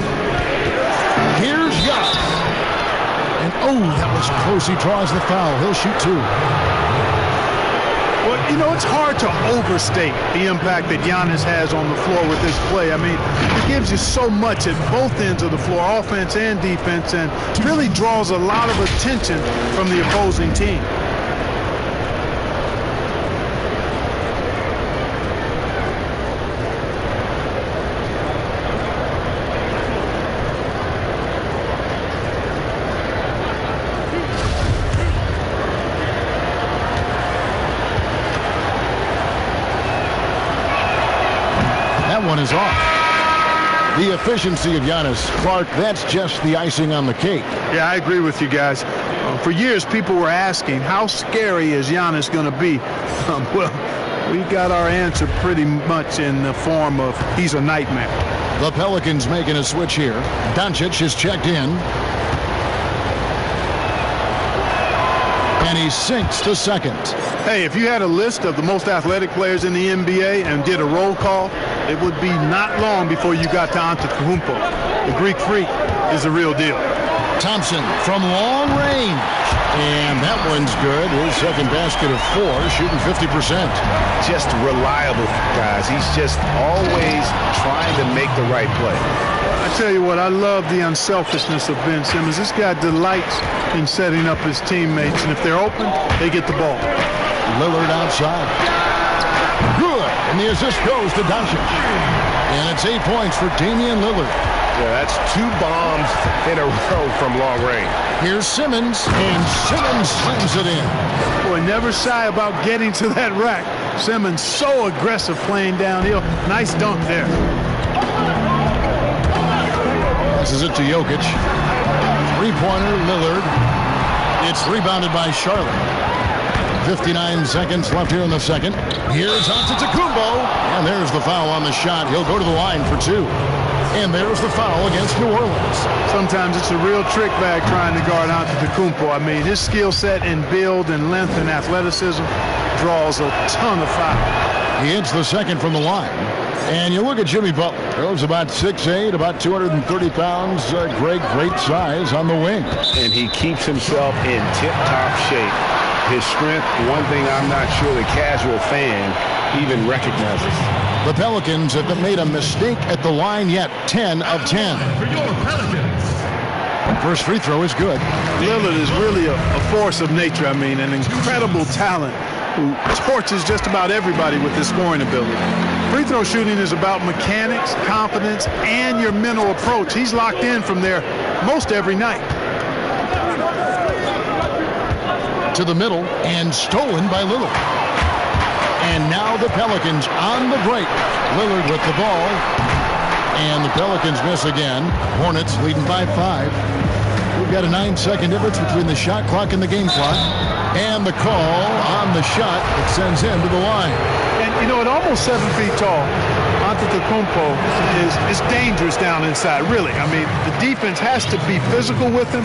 Here's Giannis. And that was close. He draws the foul. He'll shoot 2. Well, you know, it's hard to overstate the impact that Giannis has on the floor with this play. I mean, he gives you so much at both ends of the floor, offense and defense, and really draws a lot of attention from the opposing team. one is off. The efficiency of Giannis, Clark, that's just the icing on the cake. Yeah, I agree with you guys. For years, people were asking, how scary is Giannis going to be? Well, we got our answer pretty much in the form of he's a nightmare. The Pelicans making a switch here. Doncic is checked in. And he sinks to second. Hey, if you had a list of the most athletic players in the NBA and did a roll call, it would be not long before you got to Antetokounmpo. The Greek Freak is the real deal. Thompson from long range. And that one's good. His second basket of 4, shooting 50%. Just reliable, guys. He's just always trying to make the right play. I tell you what, I love the unselfishness of Ben Simmons. This guy delights in setting up his teammates, and if they're open, they get the ball. Lillard outside. Good. And the assist goes to Doncic. And it's 8 points for Damian Lillard. Yeah, that's 2 bombs in a row from long range. Here's Simmons, and Simmons slams it in. Boy, never shy about getting to that rack. Simmons so aggressive playing downhill. Nice dunk there. Passes it to Jokic. Three-pointer, Lillard. It's rebounded by Charlotte. 59 seconds left here in the second. Here's Antetokounmpo, and there's the foul on the shot. He'll go to the line for 2. And there's the foul against New Orleans. Sometimes it's a real trick bag trying to guard Antetokounmpo. I mean, his skill set in build and length and athleticism draws a ton of fouls. He hits the second from the line. And you look at Jimmy Butler. He's about 6'8", about 230 pounds. Great size on the wing. And he keeps himself in tip-top shape. His strength, one thing I'm not sure the casual fan even recognizes. The Pelicans have made a mistake at the line yet. 10 of 10. First free throw is good. Lillard is really a force of nature. I mean, an incredible talent who torches just about everybody with his scoring ability. Free throw shooting is about mechanics, confidence, and your mental approach. He's locked in from there most every night. To the middle and stolen by Lillard. And now the Pelicans on the break. Lillard with the ball. And the Pelicans miss again. Hornets leading by 5. We've got a 9-second difference between the shot clock and the game clock. And the call on the shot that sends him to the line. And, you know, at almost 7 feet tall, Antetokounmpo is dangerous down inside, really. I mean, the defense has to be physical with him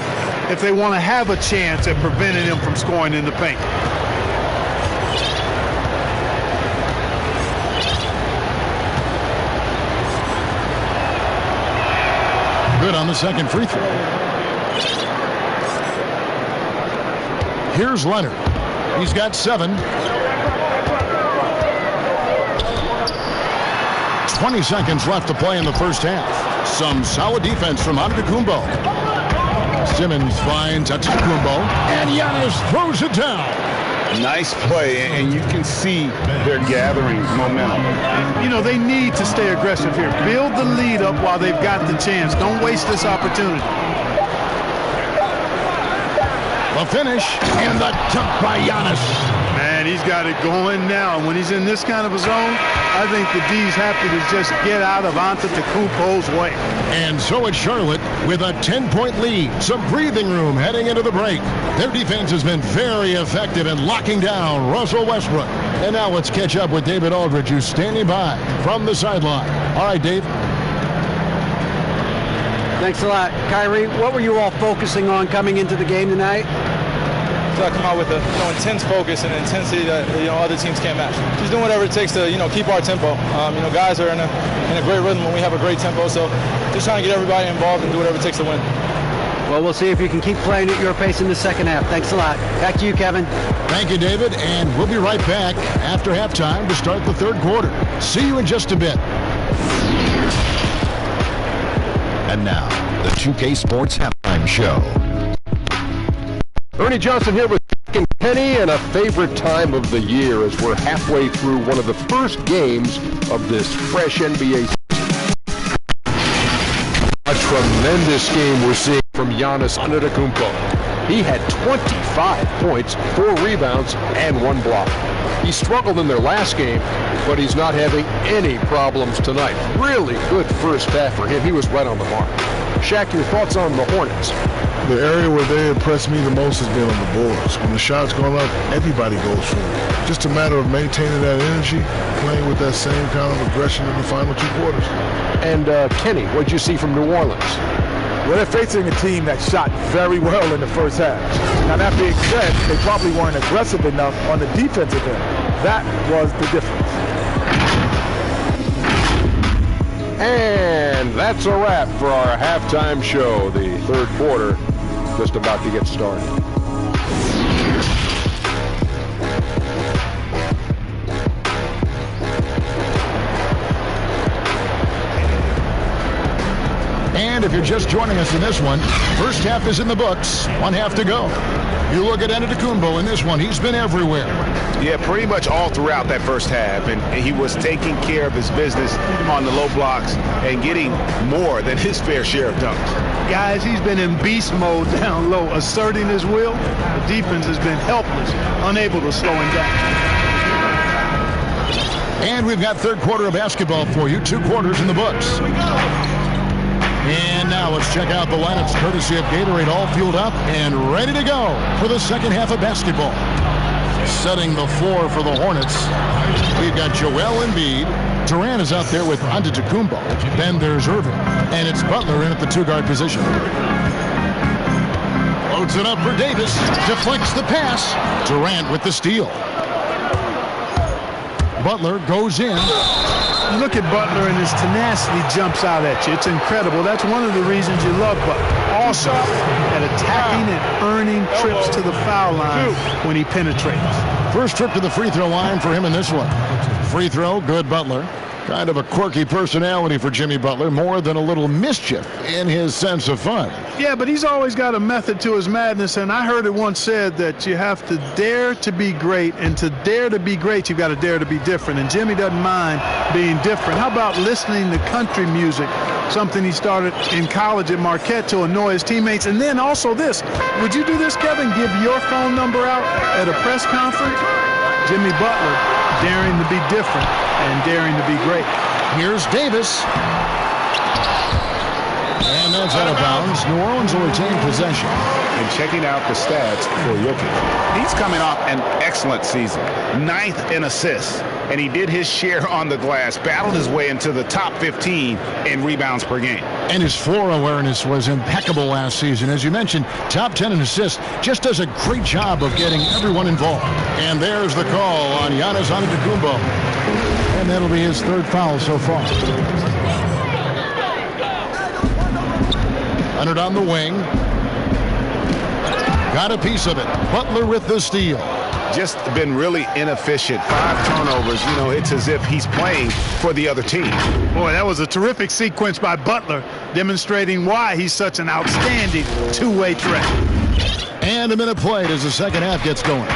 if they want to have a chance at preventing him from scoring in the paint. Good on the second free throw. Here's Leonard. He's got 7. 20 seconds left to play in the first half. Some solid defense from Antetokounmpo. Simmons finds Antetokounmpo, and Giannis throws it down. Nice play, and you can see they're gathering momentum. You know, they need to stay aggressive here. Build the lead up while they've got the chance. Don't waste this opportunity. The finish, and the dunk by Giannis. Man, he's got it going now. When he's in this kind of a zone, I think the D's happy to just get out of Antetokounmpo's way. And so it's Charlotte with a 10-point lead. Some breathing room heading into the break. Their defense has been very effective in locking down Russell Westbrook. And now let's catch up with David Aldridge, who's standing by from the sideline. All right, Dave. Thanks a lot. Kyrie, what were you all focusing on coming into the game tonight? To come out with a intense focus and intensity that other teams can't match. Just doing whatever it takes to keep our tempo. Guys are in a great rhythm when we have a great tempo. So just trying to get everybody involved and do whatever it takes to win. Well, we'll see if you can keep playing at your pace in the second half. Thanks a lot. Back to you, Kevin. Thank you, David, and we'll be right back after halftime to start the third quarter. See you in just a bit. And now, the 2K Sports Halftime Show. Ernie Johnson here with Kenny, and a favorite time of the year as we're halfway through one of the first games of this fresh NBA season. A tremendous game we're seeing from Giannis Antetokounmpo. He had 25 points, 4 rebounds, and 1 block. He struggled in their last game, but he's not having any problems tonight. Really good first half for him. He was right on the mark. Shaq, your thoughts on the Hornets? The area where they impressed me the most has been on the boards. When the shots go up, everybody goes for it. Just a matter of maintaining that energy, playing with that same kind of aggression in the final 2 quarters. And Kenny, what did you see from New Orleans? Well, they're facing a team that shot very well in the first half. Now, that being said, they probably weren't aggressive enough on the defensive end. That was the difference. And that's a wrap for our halftime show. The third quarter just about to get started. And if you're just joining us in this one, first half is in the books. 1 half to go. You look at Antetokounmpo in this one. He's been everywhere. Yeah, pretty much all throughout that first half. And he was taking care of his business on the low blocks and getting more than his fair share of dunks. Guys, he's been in beast mode down low, asserting his will. The defense has been helpless, unable to slow him down. And we've got third quarter of basketball for you. 2 quarters in the books. And now let's check out the lineups courtesy of Gatorade, all fueled up and ready to go for the second half of basketball. Setting the floor for the Hornets, we've got Joel Embiid. Durant is out there with Antetokounmpo. Then there's Irving. And it's Butler in at the 2-guard position. Loads it up for Davis. Deflects the pass. Durant with the steal. Butler goes in. You look at Butler and his tenacity jumps out at you. It's incredible. That's one of the reasons you love Butler. Also, at attacking and earning trips to the foul line when he penetrates. First trip to the free throw line for him in this one. Free throw, good Butler. Kind of a quirky personality for Jimmy Butler, more than a little mischief in his sense of fun. Yeah, but he's always got a method to his madness, and I heard it once said that you have to dare to be great, and to dare to be great, you've got to dare to be different, and Jimmy doesn't mind being different. How about listening to country music, something he started in college at Marquette to annoy his teammates, and then also this. Would you do this, Kevin? Give your phone number out at a press conference? Jimmy Butler daring to be different and daring to be great. Here's Davis. And that's out of bounds. New Orleans will retain possession. And checking out the stats for Jokic. He's coming off an excellent season. 9th in assists. And he did his share on the glass, battled his way into the top 15 in rebounds per game. And his floor awareness was impeccable last season. As you mentioned, top 10 in assists. Just does a great job of getting everyone involved. And there's the call on Giannis Antetokounmpo. And that'll be his 3rd foul so far. Leonard on the wing. Got a piece of it. Butler with the steal. Just been really inefficient. 5 turnovers. You know, it's as if he's playing for the other team. Boy, that was a terrific sequence by Butler, demonstrating why he's such an outstanding two-way threat. And a minute played as the second half gets going.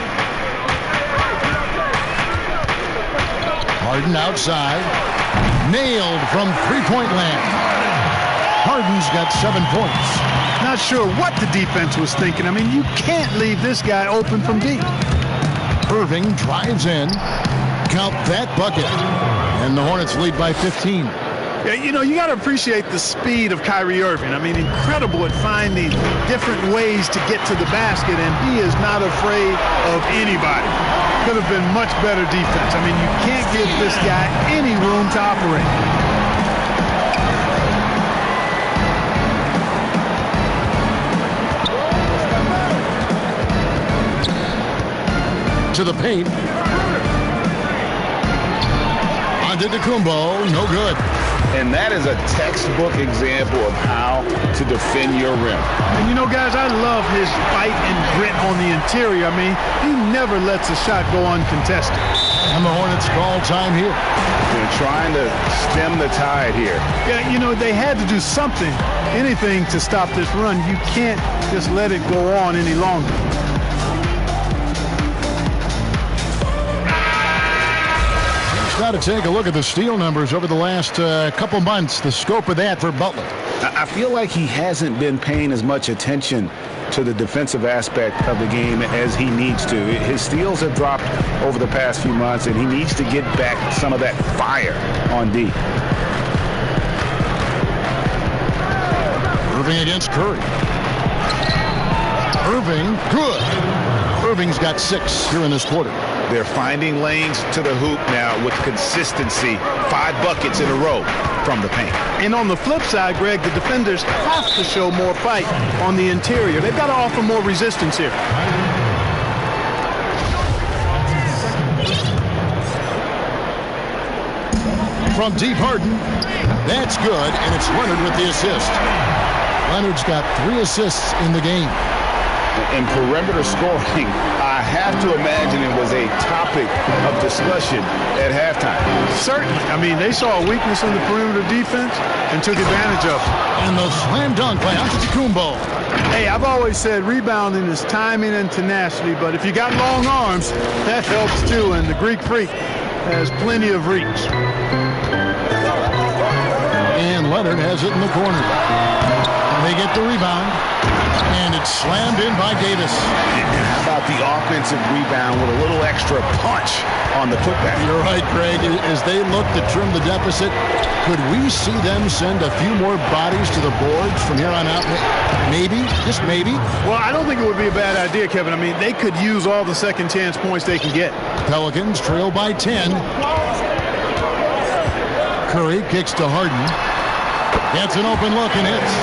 Harden outside. Nailed from three-point land. Harden's got 7 points. Not sure what the defense was thinking. I mean, you can't leave this guy open from deep. Irving drives in. Count that bucket. And the Hornets lead by 15. Yeah, you know, you got to appreciate the speed of Kyrie Irving. I mean, incredible at finding different ways to get to the basket, and he is not afraid of anybody. Could have been much better defense. I mean, you can't give this guy any room to operate. To the paint. Antetokounmpo, no good. And that is a textbook example of how to defend your rim. And you know, guys, I love his fight and grit on the interior. I mean, he never lets a shot go uncontested. And the Hornets call time here. They're trying to stem the tide here. Yeah, you know, they had to do something, anything to stop this run. You can't just let it go on any longer. Got to take a look at the steal numbers over the last couple months, the scope of that for Butler. I feel like he hasn't been paying as much attention to the defensive aspect of the game as he needs to. His steals have dropped over the past few months, and he needs to get back some of that fire on D. Irving against Curry. Irving, good. Irving's got 6 here in this quarter. They're finding lanes to the hoop now with consistency. 5 buckets in a row from the paint. And on the flip side, Greg, the defenders have to show more fight on the interior. They've got to offer more resistance here. From deep, Harden. That's good, and it's Leonard with the assist. Leonard's got 3 assists in the game. In perimeter scoring, I have to imagine it was a topic of discussion at halftime. Certainly. I mean, they saw a weakness in the perimeter defense and took advantage of it. And the slam dunk by Antetokounmpo. Hey, I've always said rebounding is timing and tenacity, but if you got long arms, that helps too, and the Greek Freak has plenty of reach. And Leonard has it in the corner. They get the rebound, and it's slammed in by Davis. And how about the offensive rebound with a little extra punch on the putback? You're right, Greg. As they look to trim the deficit, could we see them send a few more bodies to the boards from here on out? Maybe, just maybe. Well, I don't think it would be a bad idea, Kevin. I mean, they could use all the second chance points they can get. Pelicans trail by 10. Curry kicks to Harden. Gets an open look and hits.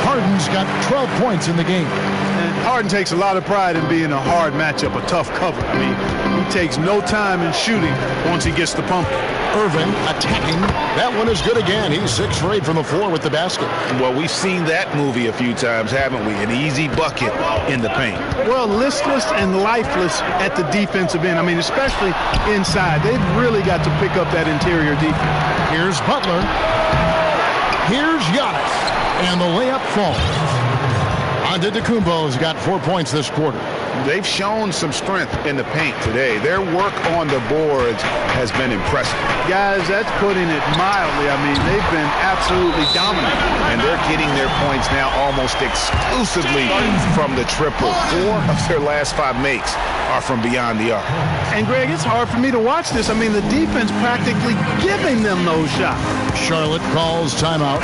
Harden's got 12 points in the game. And Harden takes a lot of pride in being a hard matchup, a tough cover. I mean, he takes no time in shooting once he gets the pump. Irving attacking. That one is good again. He's 6 for 8 from the floor with the basket. Well, we've seen that movie a few times, haven't we? An easy bucket in the paint. Well, listless and lifeless at the defensive end. I mean, especially inside. They've really got to pick up that interior defense. Here's Butler. Here's Giannis. And the layup falls. Antetokounmpo's got 4 points this quarter. They've shown some strength in the paint today. Their work on the boards has been impressive. Guys, that's putting it mildly. I mean, they've been absolutely dominant. And they're getting their points now almost exclusively from the triple. 4 of their last 5 makes are from beyond the arc. And, Greg, it's hard for me to watch this. I mean, the defense practically giving them those shots. Charlotte calls timeout.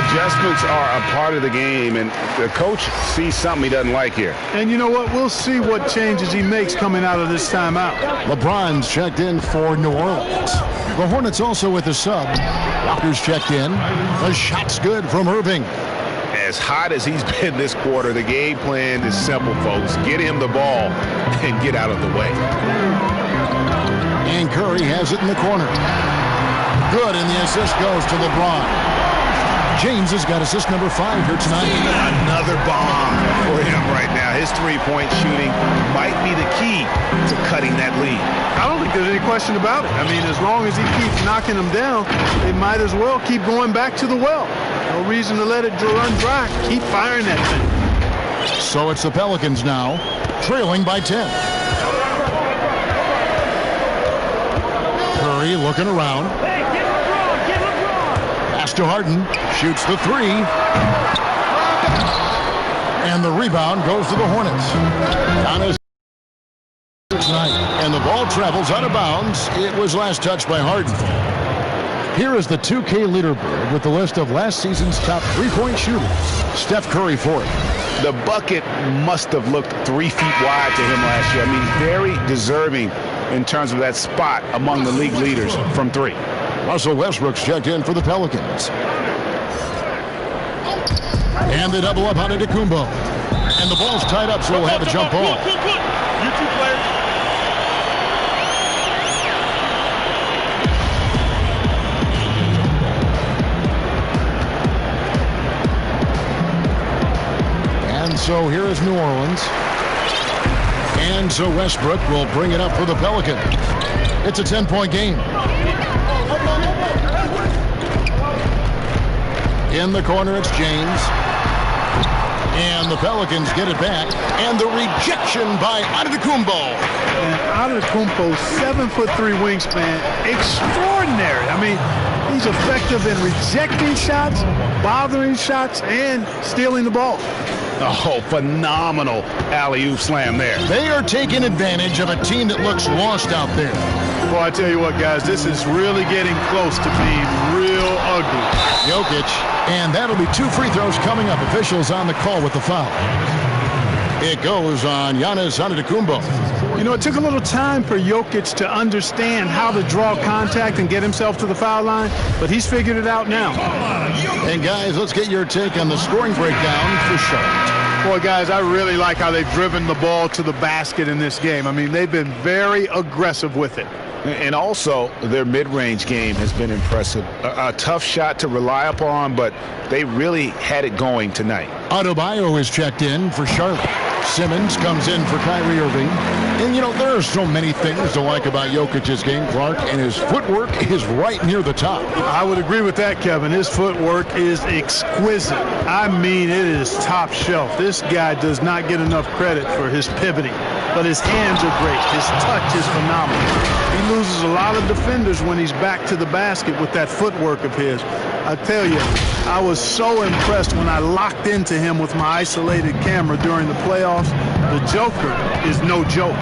Adjustments are a part of the game, and the coach sees something he doesn't like here. And you know what? We'll see what changes he makes coming out of this timeout. LeBron's checked in for New Orleans. The Hornets also with a sub. Walker's checked in. The shot's good from Irving. As hot as he's been this quarter, the game plan is simple, folks. Get him the ball and get out of the way. And Curry has it in the corner. Good, and the assist goes to LeBron. James has got assist number 5 here tonight. Another bomb for him right now. His three-point shooting might be the key to cutting that lead. I don't think there's any question about it. I mean, as long as he keeps knocking them down, they might as well keep going back to the well. No reason to let it run dry. Keep firing that thing. So it's the Pelicans now, trailing by 10. Curry looking around. Pass to Harden. Shoots the 3. And the rebound goes to the Hornets. Giannis tonight. And the ball travels out of bounds. It was last touched by Harden. Here is the 2K leaderboard with the list of last season's top 3-point shooters. Steph Curry fourth. The bucket must have looked 3 feet wide to him last year. I mean, very deserving in terms of that spot among the league leaders from 3. Russell Westbrook's checked in for the Pelicans. And they double up on Antetokounmpo. And the ball's tied up, so we'll have a jump ball. You 2 players. And so here is New Orleans. And so Westbrook will bring it up for the Pelicans. It's a 10-point game. In the corner, it's James. And the Pelicans get it back. And the rejection by Antetokounmpo. Antetokounmpo's 7'3" wingspan, extraordinary. I mean, he's effective in rejecting shots, bothering shots, and stealing the ball. Oh, phenomenal alley-oop slam there. They are taking advantage of a team that looks lost out there. Boy, I tell you what, guys, this is really getting close to being real ugly. Jokic, and that'll be 2 free throws coming up. Officials on the call with the foul. It goes on Giannis Antetokounmpo. You know, it took a little time for Jokic to understand how to draw contact and get himself to the foul line, but he's figured it out now. And guys, let's get your take on the scoring breakdown for Charlotte. Boy, guys, I really like how they've driven the ball to the basket in this game. I mean, they've been very aggressive with it. And also, their mid-range game has been impressive. A tough shot to rely upon, but they really had it going tonight. Adebayo is checked in for Charlotte. Simmons comes in for Kyrie Irving. And, you know, there are so many things to like about Jokic's game, Clark, and his footwork is right near the top. I would agree with that, Kevin. His footwork is exquisite. I mean, it is top shelf. This guy does not get enough credit for his pivoting, but his hands are great. His touch is phenomenal. He loses a lot of defenders when he's back to the basket with that footwork of his. I tell you, I was so impressed when I locked into him with my isolated camera during the playoffs. The Joker is no joke.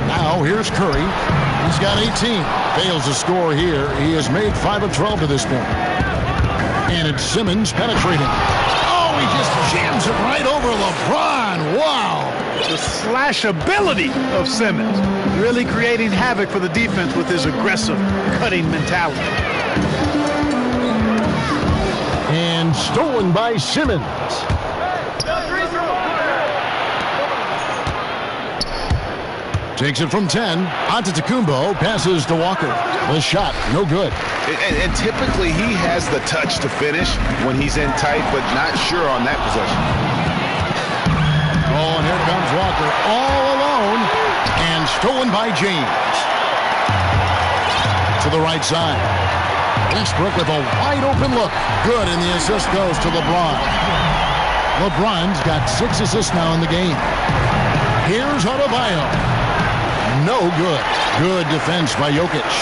Now here's Curry. He's got 18. Fails to score here. He has made 5 of 12 to this point. And it's Simmons penetrating. Oh, he just jams it right over LeBron. Wow. The slash ability of Simmons, really creating havoc for the defense with his aggressive cutting mentality. And stolen by Simmons. Takes it from 10. Antetokounmpo passes to Walker. The shot, no good. And typically he has the touch to finish when he's in tight, but not sure on that possession. Oh, and here comes Walker all alone and stolen by James. To the right side. Westbrook with a wide open look. Good, and the assist goes to LeBron. LeBron's got 6 assists now in the game. Here's Adebayo. No good. Good defense by Jokic.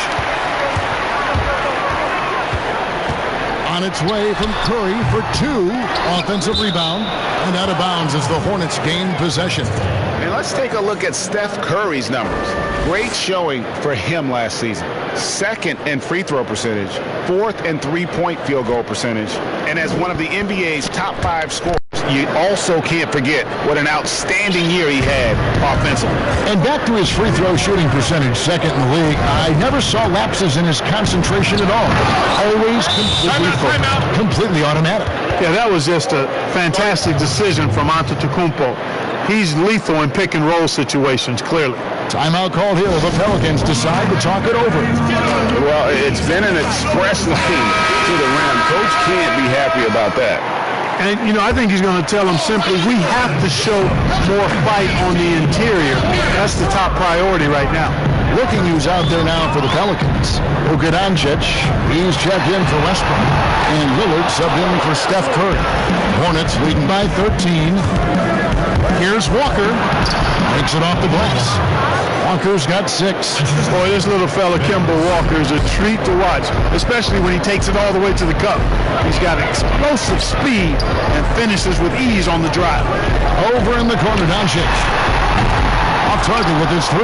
On its way from Curry for 2. Offensive rebound. And out of bounds as the Hornets gain possession. And let's take a look at Steph Curry's numbers. Great showing for him last season. 2nd in free throw percentage, 4th in three-point field goal percentage, and as one of the NBA's top 5 scorers. You also can't forget what an outstanding year he had offensively. And back to his free throw shooting percentage, 2nd in the league. I never saw lapses in his concentration at all. Always completely automatic. Yeah, that was just a fantastic decision from Antetokounmpo. He's lethal in pick and roll situations, clearly. Timeout called here. The Pelicans decide to talk it over. Well, it's been an express lane to the rim. Coach can't be happy about that. And, you know, I think he's going to tell them simply, we have to show more fight on the interior. That's the top priority right now. Looking who's out there now for the Pelicans. Luka Doncic, he's checked in for Westbrook. And Lillard subbed in for Steph Curry. Hornets leading by 13. Here's Walker. Takes it off the glass. Walker's got 6. Boy, this little fella, Kemba Walker, is a treat to watch, especially when he takes it all the way to the cup. He's got explosive speed and finishes with ease on the drive. Over in the corner, Doncic. Off target with his 3.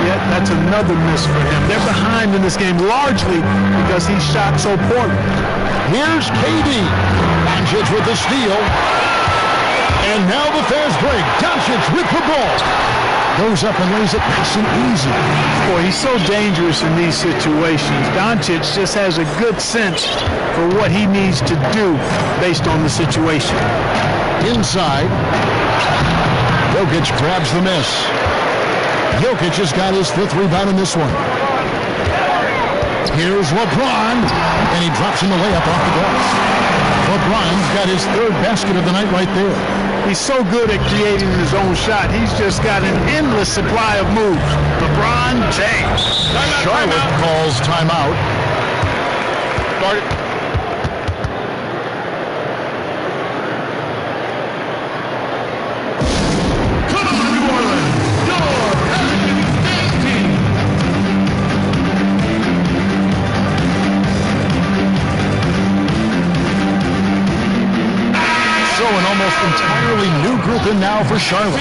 Yeah, that's another miss for him. They're behind in this game largely because he shot so poorly. Here's KD. Doncic with the steal. And now the fast break. Doncic with the ball. Goes up and lays it nice and easy. Boy, he's so dangerous in these situations. Doncic just has a good sense for what he needs to do based on the situation. Inside. Jokic grabs the miss. Jokic has got his 5th rebound in this one. Here's LeBron, and he drops in the layup off the glass. LeBron's got his 3rd basket of the night right there. He's so good at creating his own shot. He's just got an endless supply of moves. LeBron James. Charlotte calls timeout. almost entirely new group in now for Charlotte.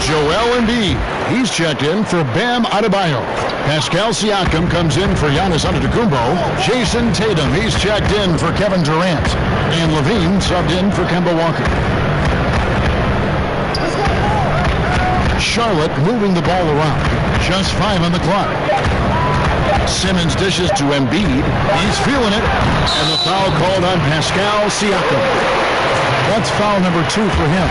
Joel Embiid, he's checked in for Bam Adebayo. Pascal Siakam comes in for Giannis Antetokounmpo. Jason Tatum, he's checked in for Kevin Durant. And Levine subbed in for Kemba Walker. Charlotte moving the ball around. Just 5 on the clock. Simmons dishes to Embiid. He's feeling it. And the foul called on Pascal Siakam. That's foul number 2 for him.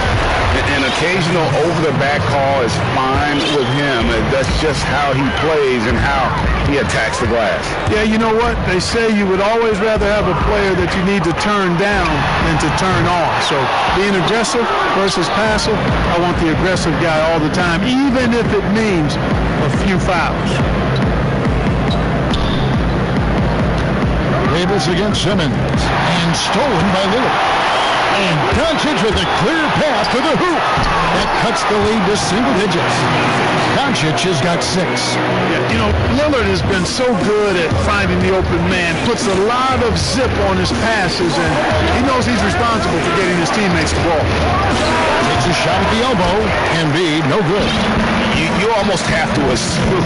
An occasional over-the-back call is fine with him. That's just how he plays and how he attacks the glass. Yeah, you know what? They say you would always rather have a player that you need to turn down than to turn on. So being aggressive versus passive, I want the aggressive guy all the time, even if it means a few fouls. Davis against Simmons. And stolen by Lillard. And Doncic with a clear path to the hoop. That cuts the lead to single digits. Doncic has got 6. Yeah, you know, Lillard has been so good at finding the open man, puts a lot of zip on his passes, and he knows he's responsible for getting his teammates the ball. Takes a shot at the elbow. Embiid, no good. You almost have to assume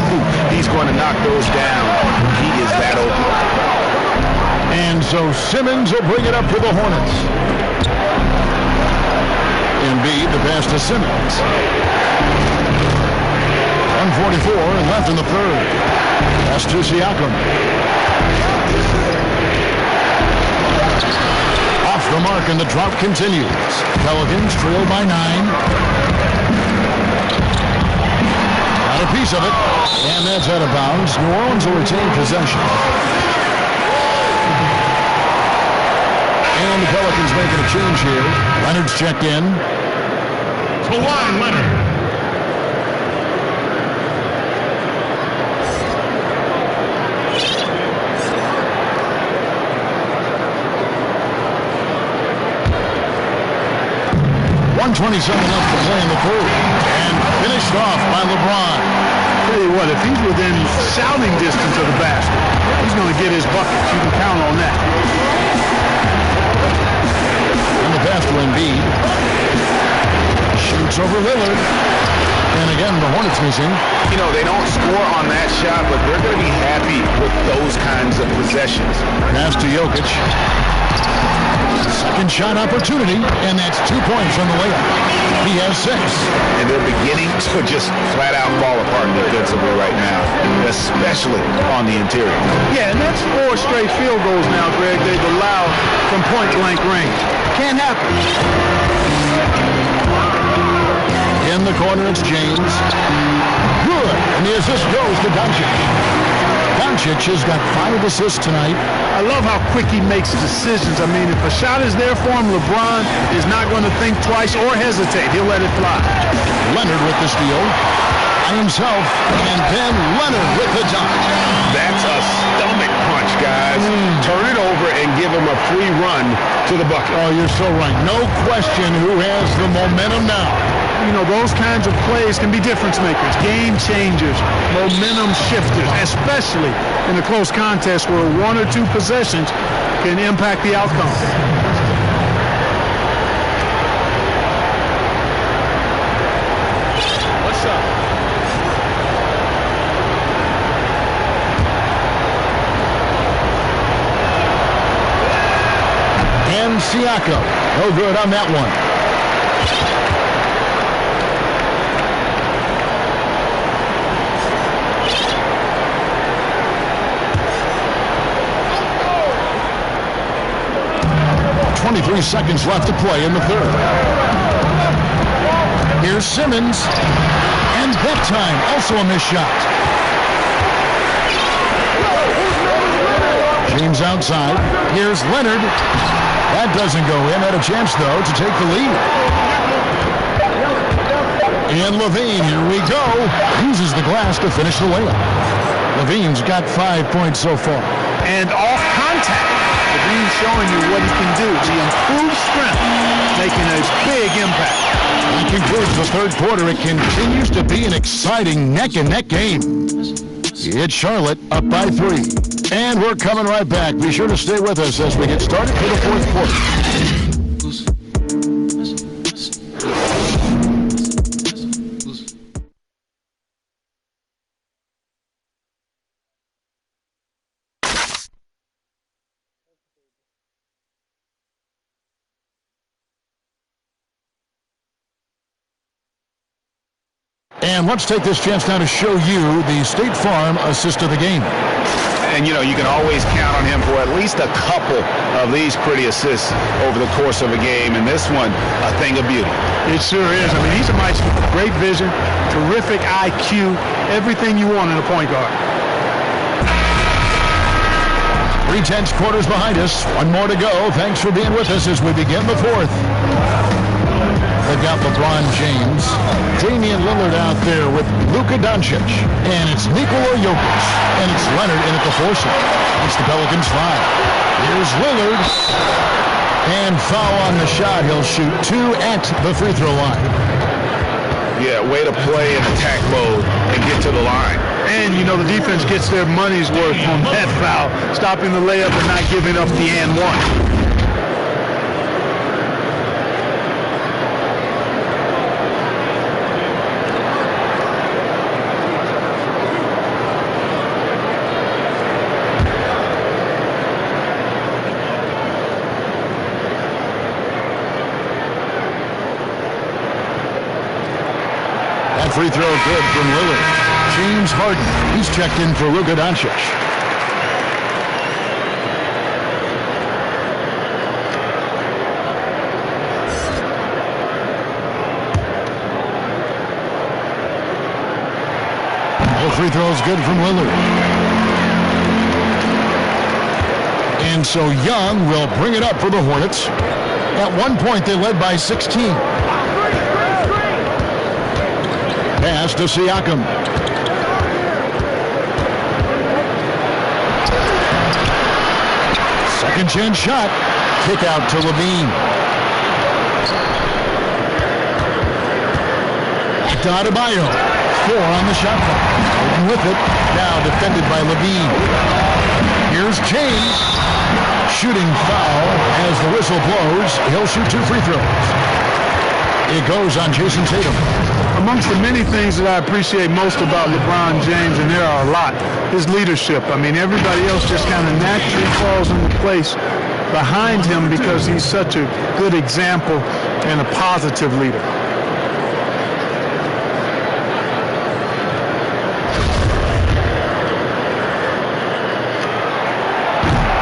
he's going to knock those down. He is that open. And so Simmons will bring it up for the Hornets. Embiid, the pass to Simmons. 1:44 left in the third. Pass to Siakam. Off the mark, and the drought continues. Pelicans trail by 9. Got a piece of it, and that's out of bounds. New Orleans will retain possession. And the Pelicans making a change here. Leonard's checked in. Kawhi Leonard. .127 left to play in the third. And finished off by LeBron. Tell you what, if he's within shouting distance of the basket, he's going to get his buckets. You can count on that. And the pass to Embiid. Shoots over Lillard. And again, the Hornets missing. You know, they don't score on that shot, but they're going to be happy with those kinds of possessions. Pass to Jokic. Second shot opportunity, and that's 2 points from the layup. He has 6. And they're beginning to just flat out fall apart defensively right now, especially on the interior. Yeah, and that's 4 straight field goals now, Greg, they've allowed from point-blank range. Can't happen. In the corner, it's James. Good, and the assist goes to Doncic. Doncic has got 5 assists tonight. I love how quick he makes decisions. I mean, if a shot is there for him, LeBron is not going to think twice or hesitate. He'll let it fly. Leonard with the steal. By himself, and then Leonard with the dunk. That's a stomach punch, guys. Turn it over and give him a free run to the bucket. Oh, you're so right. No question who has the momentum now. You know, those kinds of plays can be difference makers, game changers, momentum shifters, especially in a close contest where 1 or 2 possessions can impact the outcome. What's up? And Siakam, no good on that one. .23 seconds left to play in the third. Here's Simmons. And that time, also a missed shot. James outside. Here's Leonard. That doesn't go in. Had a chance, though, to take the lead. And Levine, here we go. Uses the glass to finish the layup. Levine's got 5 points so far. And off contact. Levine's showing you what he can do. The improved strength making a big impact. That concludes the third quarter. It continues to be an exciting neck-and-neck game. It's Charlotte up by 3. And we're coming right back. Be sure to stay with us as we get started for the fourth quarter. And let's take this chance now to show you the State Farm assist of the game. And, you know, you can always count on him for at least a couple of these pretty assists over the course of a game. And this one, a thing of beauty. It sure is. I mean, he's a maestro. Great vision, terrific IQ, everything you want in a point guard. 3/10 quarters behind us. One more to go. Thanks for being with us as we begin the fourth. They've got LeBron James, Damian Lillard out there with Luka Doncic, and it's Nikola Jokic, and it's Leonard in at the foursome. It's the Pelicans 5. Here's Lillard, and foul on the shot. He'll shoot 2 at the free throw line. Yeah, way to play in attack mode and get to the line. And, you know, the defense gets their money's worth on that foul, stopping the layup and not giving up the and one. Free throw good from Lillard. James Harden, he's checked in for Luka Doncic. All free throws good from Lillard. And so Young will bring it up for the Hornets. At one point, they led by 16. Pass to Siakam. Second chance shot. Kick out to Levine. To Adebayo. 4 on the shot clock. Holding with it. Now defended by Levine. Here's James. Shooting foul as the whistle blows. He'll shoot 2 free throws. It goes on Jason Tatum. Amongst the many things that I appreciate most about LeBron James, and there are a lot, his leadership. I mean, everybody else just kind of naturally falls into place behind him because he's such a good example and a positive leader.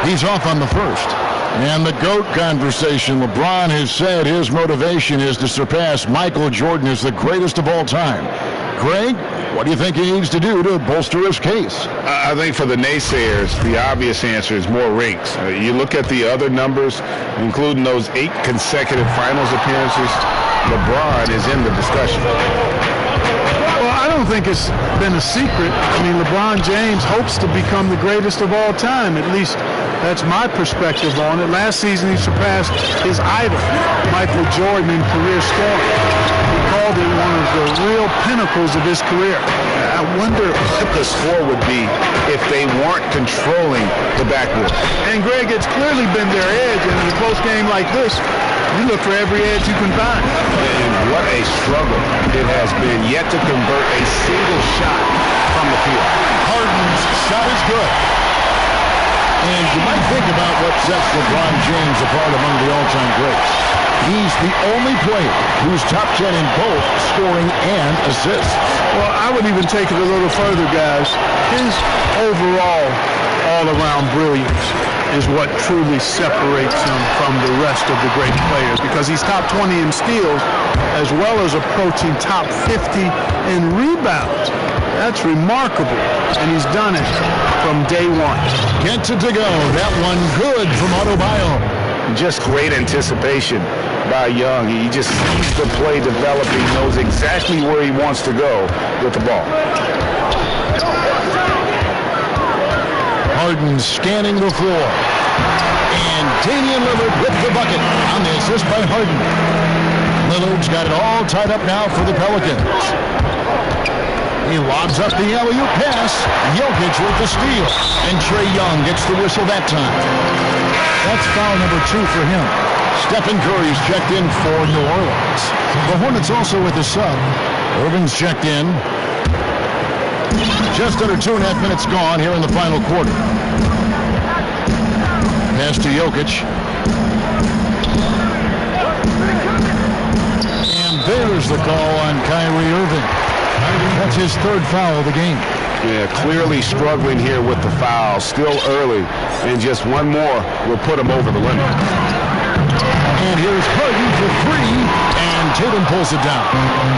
He's off on the first. And the GOAT conversation, LeBron has said his motivation is to surpass Michael Jordan as the greatest of all time. Greg, what do you think he needs to do to bolster his case? I think for the naysayers, the obvious answer is more rings. You look at the other numbers, including those 8 consecutive finals appearances, LeBron is in the discussion. Well, I don't think it's been a secret. I mean, LeBron James hopes to become the greatest of all time, at least that's my perspective on it. Last season, he surpassed his idol, Michael Jordan, in career scoring. He called it one of the real pinnacles of his career. I wonder what the score would be if they weren't controlling the backboard. And, Greg, it's clearly been their edge, and in a close game like this, you look for every edge you can find. And what a struggle it has been yet to convert a single shot from the field. Harden's shot is good. And you might think about what sets LeBron James apart among the all-time greats. He's the only player who's top 10 in both scoring and assists. Well, I would even take it a little further, guys. His overall all-around brilliance is what truly separates him from the rest of the great players, because he's top 20 in steals as well as approaching top 50 in rebounds. That's remarkable, and he's done it from day one. Gets it to go. That one good from Adebayo. Just great anticipation by Young. He just sees the play developing, knows exactly where he wants to go with the ball. Harden scanning the floor. And Damian Lillard with the bucket on the assist by Harden. Lillard's got it all tied up now for the Pelicans. He lobs up the alley-oop pass. Jokic with the steal. And Trae Young gets the whistle that time. That's foul number 2 for him. Stephen Curry's checked in for New Orleans. The Hornets also with a sub. Irvin's checked in. Just under 2.5 minutes gone here in the final quarter. Pass to Jokic. And there's the call on Kyrie Irving. That's his third foul of the game. Yeah, clearly struggling here with the foul. Still early, and just one more will put him over the limit. And here's Harden for three, and Tatum pulls it down.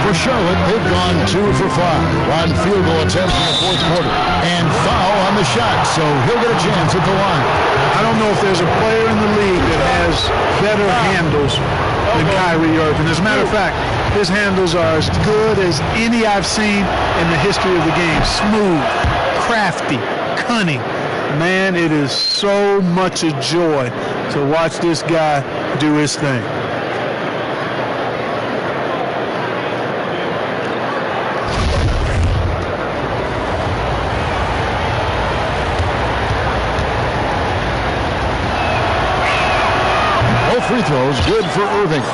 For Charlotte, they've gone 2 for 5 on field goal attempts in the fourth quarter. And foul on the shot, so he'll get a chance at the line. I don't know if there's a player in the league that has better handles than Kyrie Irving. As a matter of fact, his handles are as good as any I've seen in the history of the game. Smooth, crafty, cunning. Man, it is so much a joy to watch this guy do his thing. Both free throws good for Irving.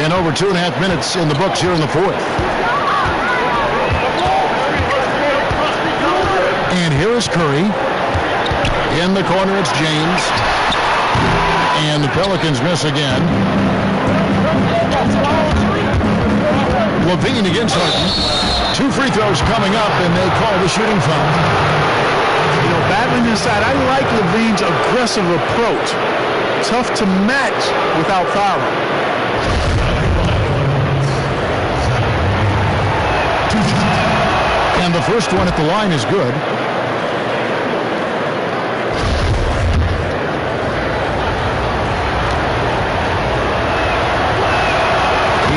And over 2.5 minutes in the books here in the fourth. And here is Curry. In the corner, it's James. And the Pelicans miss again. Levine against Harden. 2 free throws coming up, and they call the shooting foul. You know, battling inside, I like Levine's aggressive approach. Tough to match without fouling. And the first one at the line is good.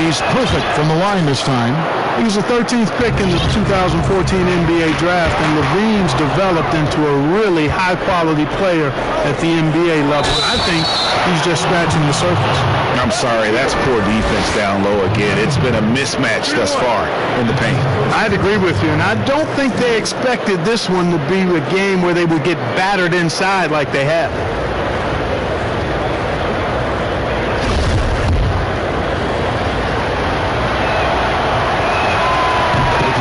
He's perfect from the line this time. He was the 13th pick in the 2014 NBA draft, and Levine's developed into a really high-quality player at the NBA level. I think he's just scratching the surface. I'm sorry, that's poor defense down low again. It's been a mismatch thus far in the paint. I'd agree with you, and I don't think they expected this one to be a game where they would get battered inside like they have.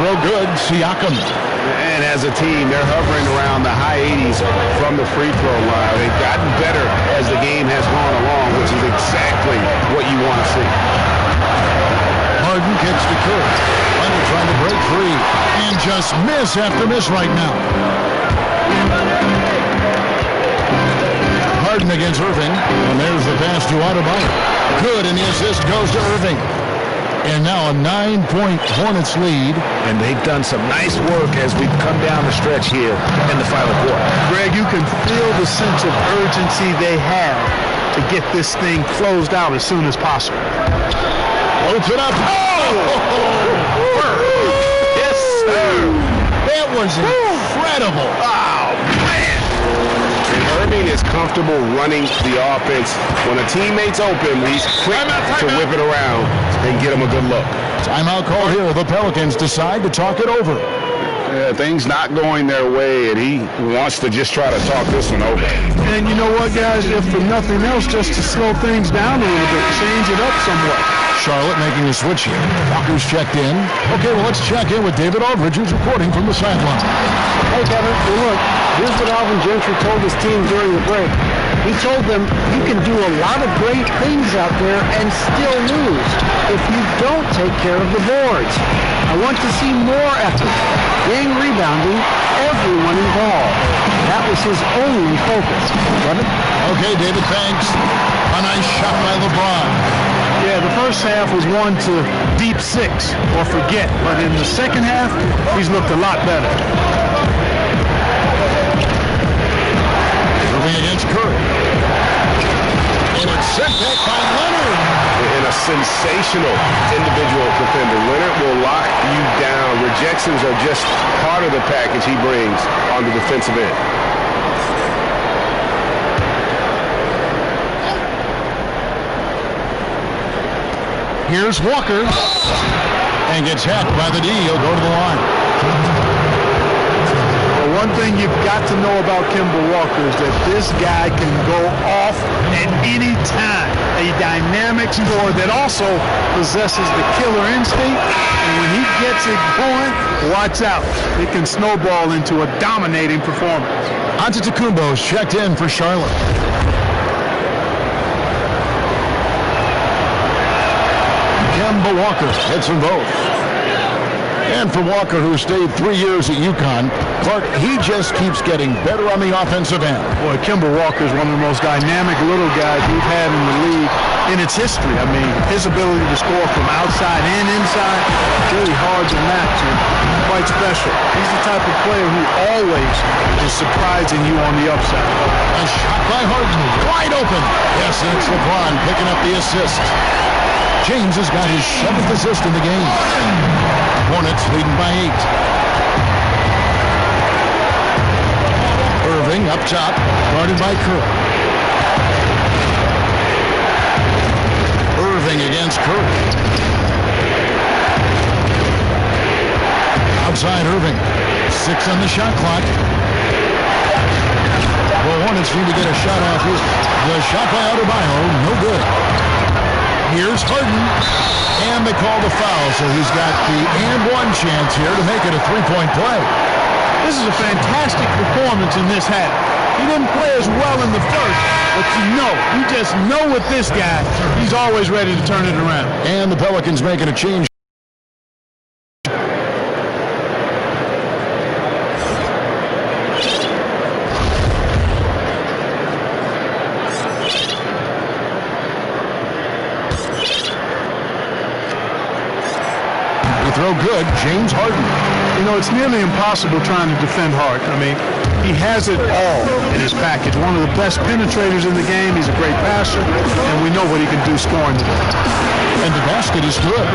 Real good, Siakam. And as a team, they're hovering around the high 80s from the free throw line. They've gotten better as the game has gone along, which is exactly what you want to see. Harden kicks to Curry. Leonard trying to break free. And just miss after miss right now. Harden against Irving. And there's the pass to Adebayo. Good, and the assist goes to Irving. And now a 9-point Hornets lead. And they've done some nice work as we've come down the stretch here in the final quarter. Greg, you can feel the sense of urgency they have to get this thing closed out as soon as possible. Open up. Oh! Yes, sir. That was incredible. Oh, man. And Irving is comfortable running the offense. When a teammate's open, he's quick to whip it around and get him a good look. Timeout call here. The Pelicans decide to talk it over. Things not going their way, and he wants to just try to talk this one over. And you know what, guys? If for nothing else, just to slow things down a little bit, change it up somewhat. Charlotte making a switch here. Walker's checked in. Okay, well, let's check in with David Aldridge, who's reporting from the sideline. Hey, Kevin. Well, look, here's what Alvin Gentry told his team during the break. He told them, you can do a lot of great things out there and still lose if you don't take care of the boards. I want to see more effort, gang rebounding, everyone involved. That was his only focus. Kevin? Okay, David, thanks. A nice shot by LeBron. Yeah, the first half was one to deep 6 or forget, but in the second half, he's looked a lot better. Irving against Curry. And it's sent back by Leonard. And a sensational individual defender. Leonard will lock you down. Rejections are just part of the package he brings on the defensive end. Here's Walker. And gets hacked by the D. He'll go to the line. Well, one thing you've got to know about Kemba Walker is that this guy can go off at any time. A dynamic scorer that also possesses the killer instinct. And when he gets it going, watch out. It can snowball into a dominating performance. Antetokounmpo's checked in for Charlotte. Kemba Walker hits them both. And for Walker, who stayed 3 years at UConn, Clark, he just keeps getting better on the offensive end. Boy, Kemba Walker is one of the most dynamic little guys we've had in the league in its history. I mean, his ability to score from outside and inside, really hard to match and quite special. He's the type of player who always is surprising you on the upside. A shot by Harden, wide open. Yes, and it's LeBron picking up the assist. James has got his 7th assist in the game. Hornets leading by 8. Irving up top, guarded by Curry. Irving against Curry. Outside Irving. 6 on the shot clock. Well, Hornets need to get a shot off here. The shot by Adebayo, no good. Here's Harden, and they call the foul, so he's got the and-one chance here to make it a three-point play. This is a fantastic performance in this half. He didn't play as well in the first, but you just know with this guy, he's always ready to turn it around. And the Pelicans making a change. Throw good, James Harden. You know, it's nearly impossible trying to defend Hart. I mean, he has it all in his package. One of the best penetrators in the game. He's a great passer, and we know what he can do scoring today. And the basket is good.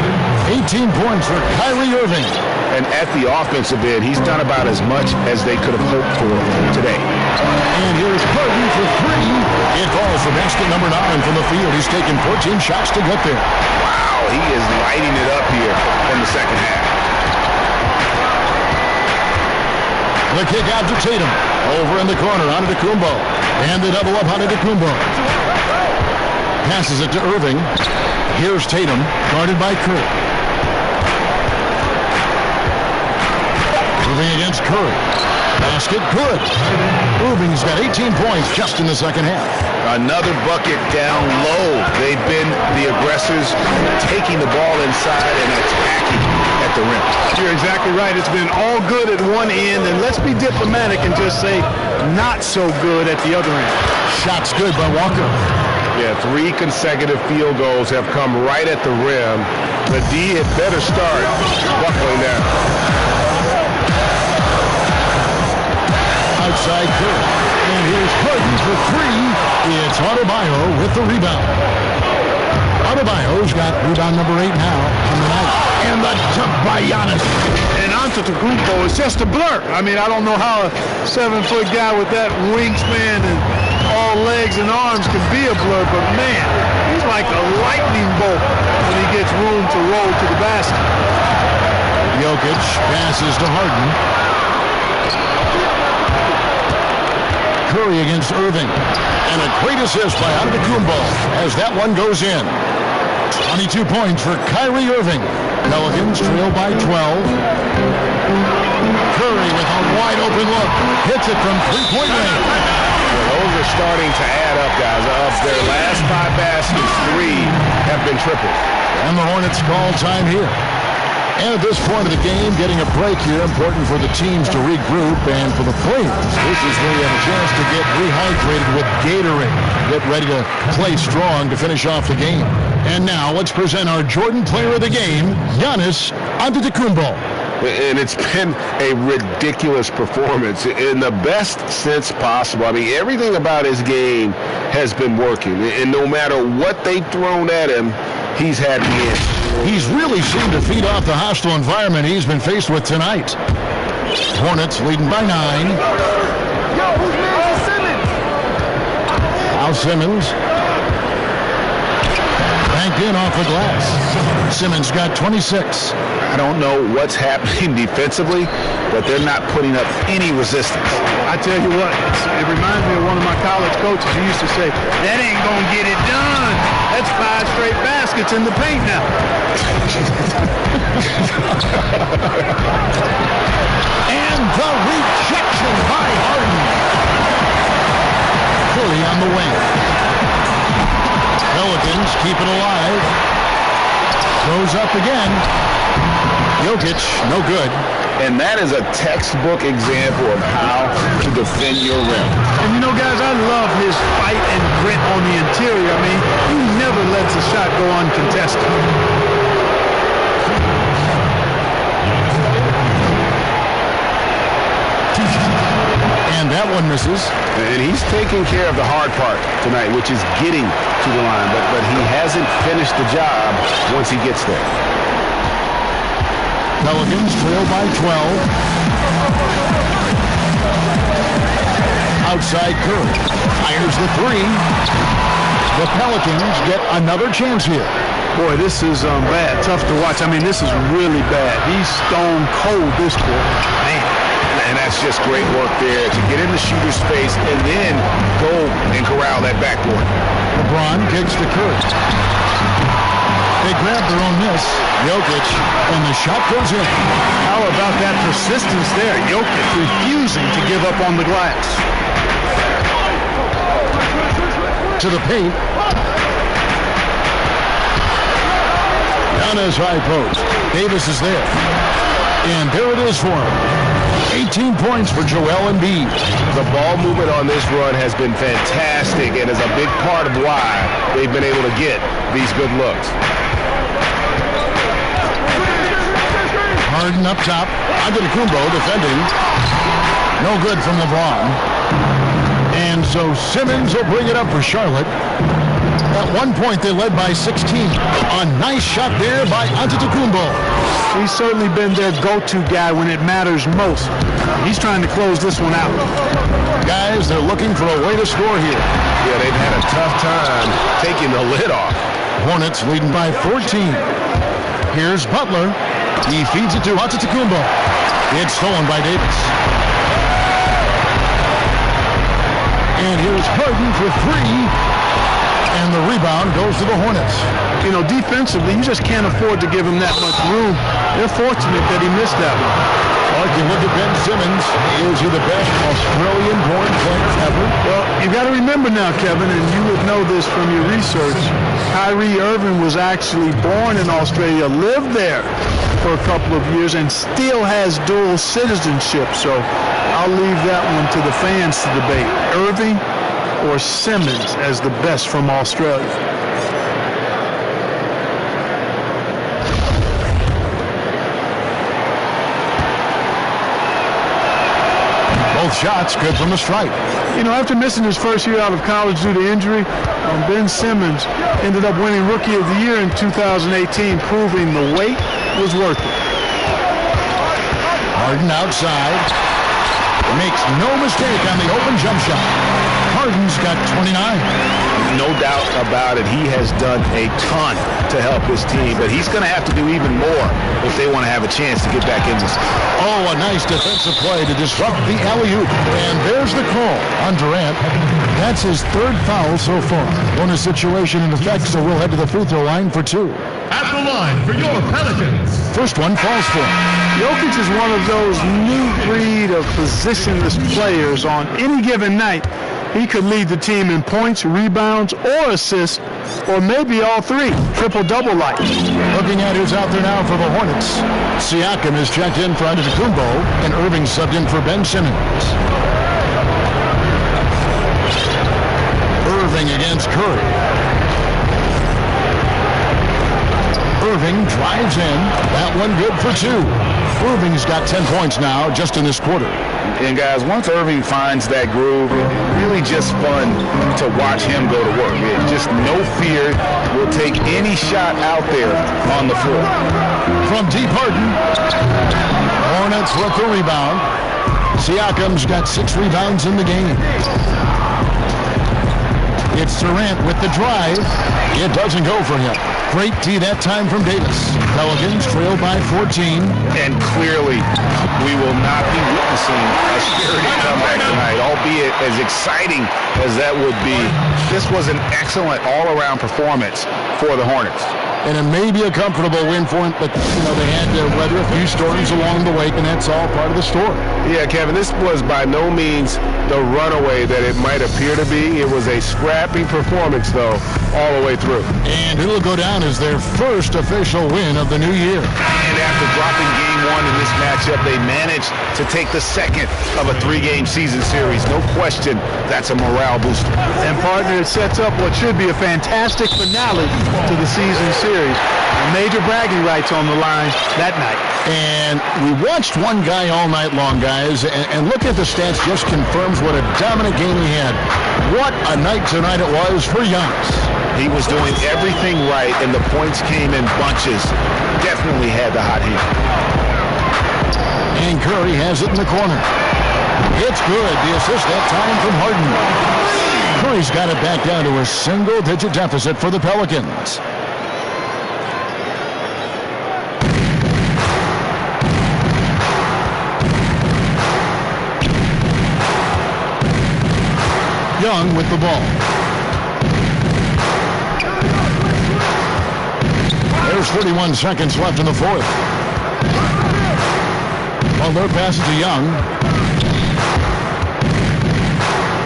18 points for Kyrie Irving. And at the offensive end, he's done about as much as they could have hoped for today. And here's Harden for 3. It falls for basket number 9 from the field. He's taken 14 shots to get there. Wow, he is lighting it up here in the second half. The kick out to Tatum. Over in the corner, Antetokounmpo. And the double up, Antetokounmpo. Passes it to Irving. Here's Tatum, guarded by Curry. Irving against Curry. Basket good. Irving's got 18 points just in the second half. Another bucket down low. They've been the aggressors, taking the ball inside and attacking at the rim. You're exactly right. It's been all good at one end, and let's be diplomatic and just say not so good at the other end. Shots good by Walker. Yeah, 3 consecutive field goals have come right at the rim. The D had better start buckling down. Outside Curry. And here's Harden for 3. It's Adebayo with the rebound. Adebayo's got rebound number 8 now on the night. And the jump by Giannis. And Antetokounmpo is just a blur. I mean, I don't know how a 7-foot guy with that wingspan and all legs and arms can be a blur, but man, he's like a lightning bolt when he gets room to roll to the basket. Jokic passes to Harden. Curry against Irving. And a great assist by Antetokounmpo as that one goes in. 22 points for Kyrie Irving. Pelicans trail by 12. Curry with a wide open look. Hits it from three-point range. Well, those are starting to add up, guys. Of their last 5 baskets, 3 have been triples. And the Hornets call time here. And at this point of the game, getting a break here, important for the teams to regroup, and for the players, this is where you have a chance to get rehydrated with Gatorade. Get ready to play strong to finish off the game. And now let's present our Jordan Player of the Game, Giannis Antetokounmpo. And it's been a ridiculous performance in the best sense possible. I mean, everything about his game has been working. And no matter what they've thrown at him, he's had the answer. He's really seemed to feed off the hostile environment he's been faced with tonight. Hornets leading by 9. Al Simmons. Banked in off the glass. Simmons got 26. I don't know what's happening defensively, but they're not putting up any resistance. I tell you what, it reminds me of one of my college coaches who used to say, that ain't going to get it done. That's 5 straight baskets in the paint now. And the rejection by Harden. Curry on the wing. Pelicans keep it alive. Goes up again. Jokic, no good. And that is a textbook example of how to defend your rim. And you know, guys, I love his fight and grit on the interior. I mean, he never lets a shot go uncontested. And that one misses. And he's taking care of the hard part tonight, which is getting to the line. But he hasn't finished the job once he gets there. Pelicans trail by 12. Outside Curry. Fires the three. The Pelicans get another chance here. Boy, this is bad. Tough to watch. I mean, this is really bad. He's stone cold this quarter. Man. And that's just great work there to get in the shooter's space and then go and corral that backboard. LeBron kicks to Curry. They grab their own miss. Jokic, and the shot goes in. How about that persistence there? Jokic refusing to give up on the glass. To the paint. Giannis high post. Davis is there. And there it is for him. 18 points for Joel Embiid. The ball movement on this run has been fantastic and is a big part of why they've been able to get these good looks. Harden up top. Antetokounmpo defending. No good from LeBron. And so Simmons will bring it up for Charlotte. At one point, they led by 16. A nice shot there by Antetokounmpo. He's certainly been their go-to guy when it matters most. He's trying to close this one out. Guys, they're looking for a way to score here. Yeah, they've had a tough time taking the lid off. Hornets leading by 14. Here's Butler. He feeds it to Antetokounmpo. It's stolen by Davis. And here's Harden for three. And the rebound goes to the Hornets. You know, defensively, you just can't afford to give him that much room. They're fortunate that he missed that one. Well, you look at Ben Simmons. Is he the best Australian-born player ever? Well, you got to remember now, Kevin, and you would know this from your research, Kyrie Irving was actually born in Australia, lived there for a couple of years, and still has dual citizenship. So I'll leave that one to the fans to debate. Irving or Simmons as the best from Australia? Both shots good from the stripe. You know, after missing his first year out of college due to injury, Ben Simmons ended up winning Rookie of the Year in 2018, proving the wait was worth it. Harden outside. Makes no mistake on the open jump shot. Harden's got 29. No doubt about it. He has done a ton to help his team, but he's going to have to do even more if they want to have a chance to get back in this. Oh, a nice defensive play to disrupt the alley-oop. And there's the call on Durant. That's his third foul so far. Bonus situation in effect, so we'll head to the free throw line for two. At the line for your Pelicans. First one falls for him. Jokic is one of those new breed of positionless players. On any given night, he could lead the team in points, rebounds, or assists, or maybe all three. Triple-double like. Looking at who's out there now for the Hornets. Siakam is checked in for Antetokounmpo, and Irving subbed in for Ben Simmons. Irving against Curry. Irving drives in. That one good for two. Irving's got 10 points now just in this quarter. And guys, once Irving finds that groove, it's really just fun to watch him go to work. Just no fear, will take any shot out there on the floor. From deep Harden, Hornets with the rebound. Siakam's got 6 rebounds in the game. It's Durant with the drive. It doesn't go for him. Great D that time from Davis. Pelicans trail by 14. And clearly, we will not be witnessing a spirited comeback tonight, albeit as exciting as that would be. This was an excellent all-around performance for the Hornets. And it may be a comfortable win for him, but, you know, they had to weather a few storms along the way, and that's all part of the story. Yeah, Kevin, this was by no means the runaway that it might appear to be. It was a scrappy performance, though, all the way through. And it'll go down as their first official win of the new year. And after dropping game one in this matchup, they managed to take the second of a 3-game season series. No question, that's a morale booster. And partner, it sets up what should be a fantastic finale to the season series. Major bragging rights on the line that night. And we watched one guy all night long, guys, and looking at the stats just confirms what a dominant game he had. What a night tonight it was for Giannis. He was doing everything right, and the points came in bunches. Definitely had the hot hand. And Curry has it in the corner. It's good. The assist that time from Harden. Curry's got it back down to a single-digit deficit for the Pelicans. Young with the ball. There's 31 seconds left in the fourth. Butler passes to Young.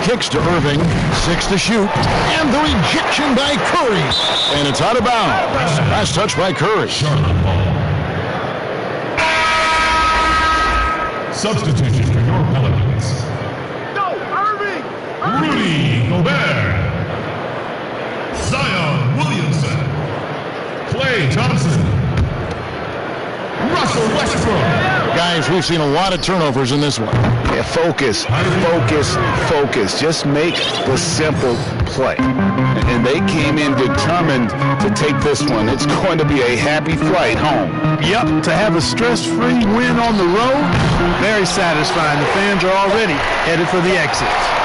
Kicks to Irving. 6 to shoot. And the rejection by Curry. And it's out of bounds. Last touch by Curry. Substitution for your Pelicans. Rudy Gobert, Zion Williamson, Klay Thompson, Russell Westbrook. Guys, we've seen a lot of turnovers in this one. Yeah, focus. Just make the simple play. And they came in determined to take this one. It's going to be a happy flight home. Yep, to have a stress-free win on the road, very satisfying. The fans are already headed for the exits.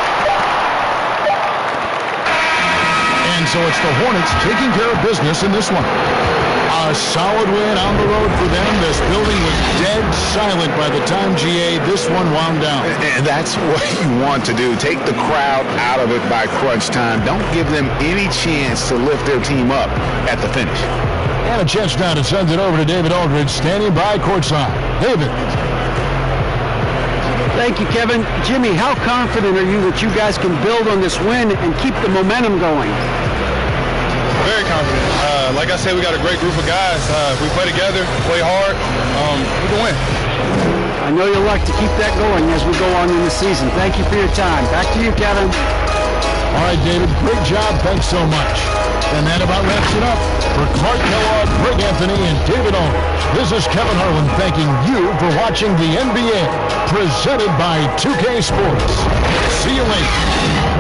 And so it's the Hornets taking care of business in this one. A solid win on the road for them. This building was dead silent by the time, GA, this one wound down. And that's what you want to do. Take the crowd out of it by crunch time. Don't give them any chance to lift their team up at the finish. And a chance now to send it over to David Aldridge, standing by courtside. David. Thank you, Kevin. Jimmy, how confident are you that you guys can build on this win and keep the momentum going? Very confident. Like I said, we got a great group of guys. If we play together, play hard, we can win. I know you'll like to keep that going as we go on in the season. Thank you for your time. Back to you, Kevin. All right, David, great job. Thanks so much. And that about wraps it up. For Clark Kellogg, Greg Anthony, and David Aldridge, this is Kevin Harlan thanking you for watching the NBA, presented by 2K Sports. See you later.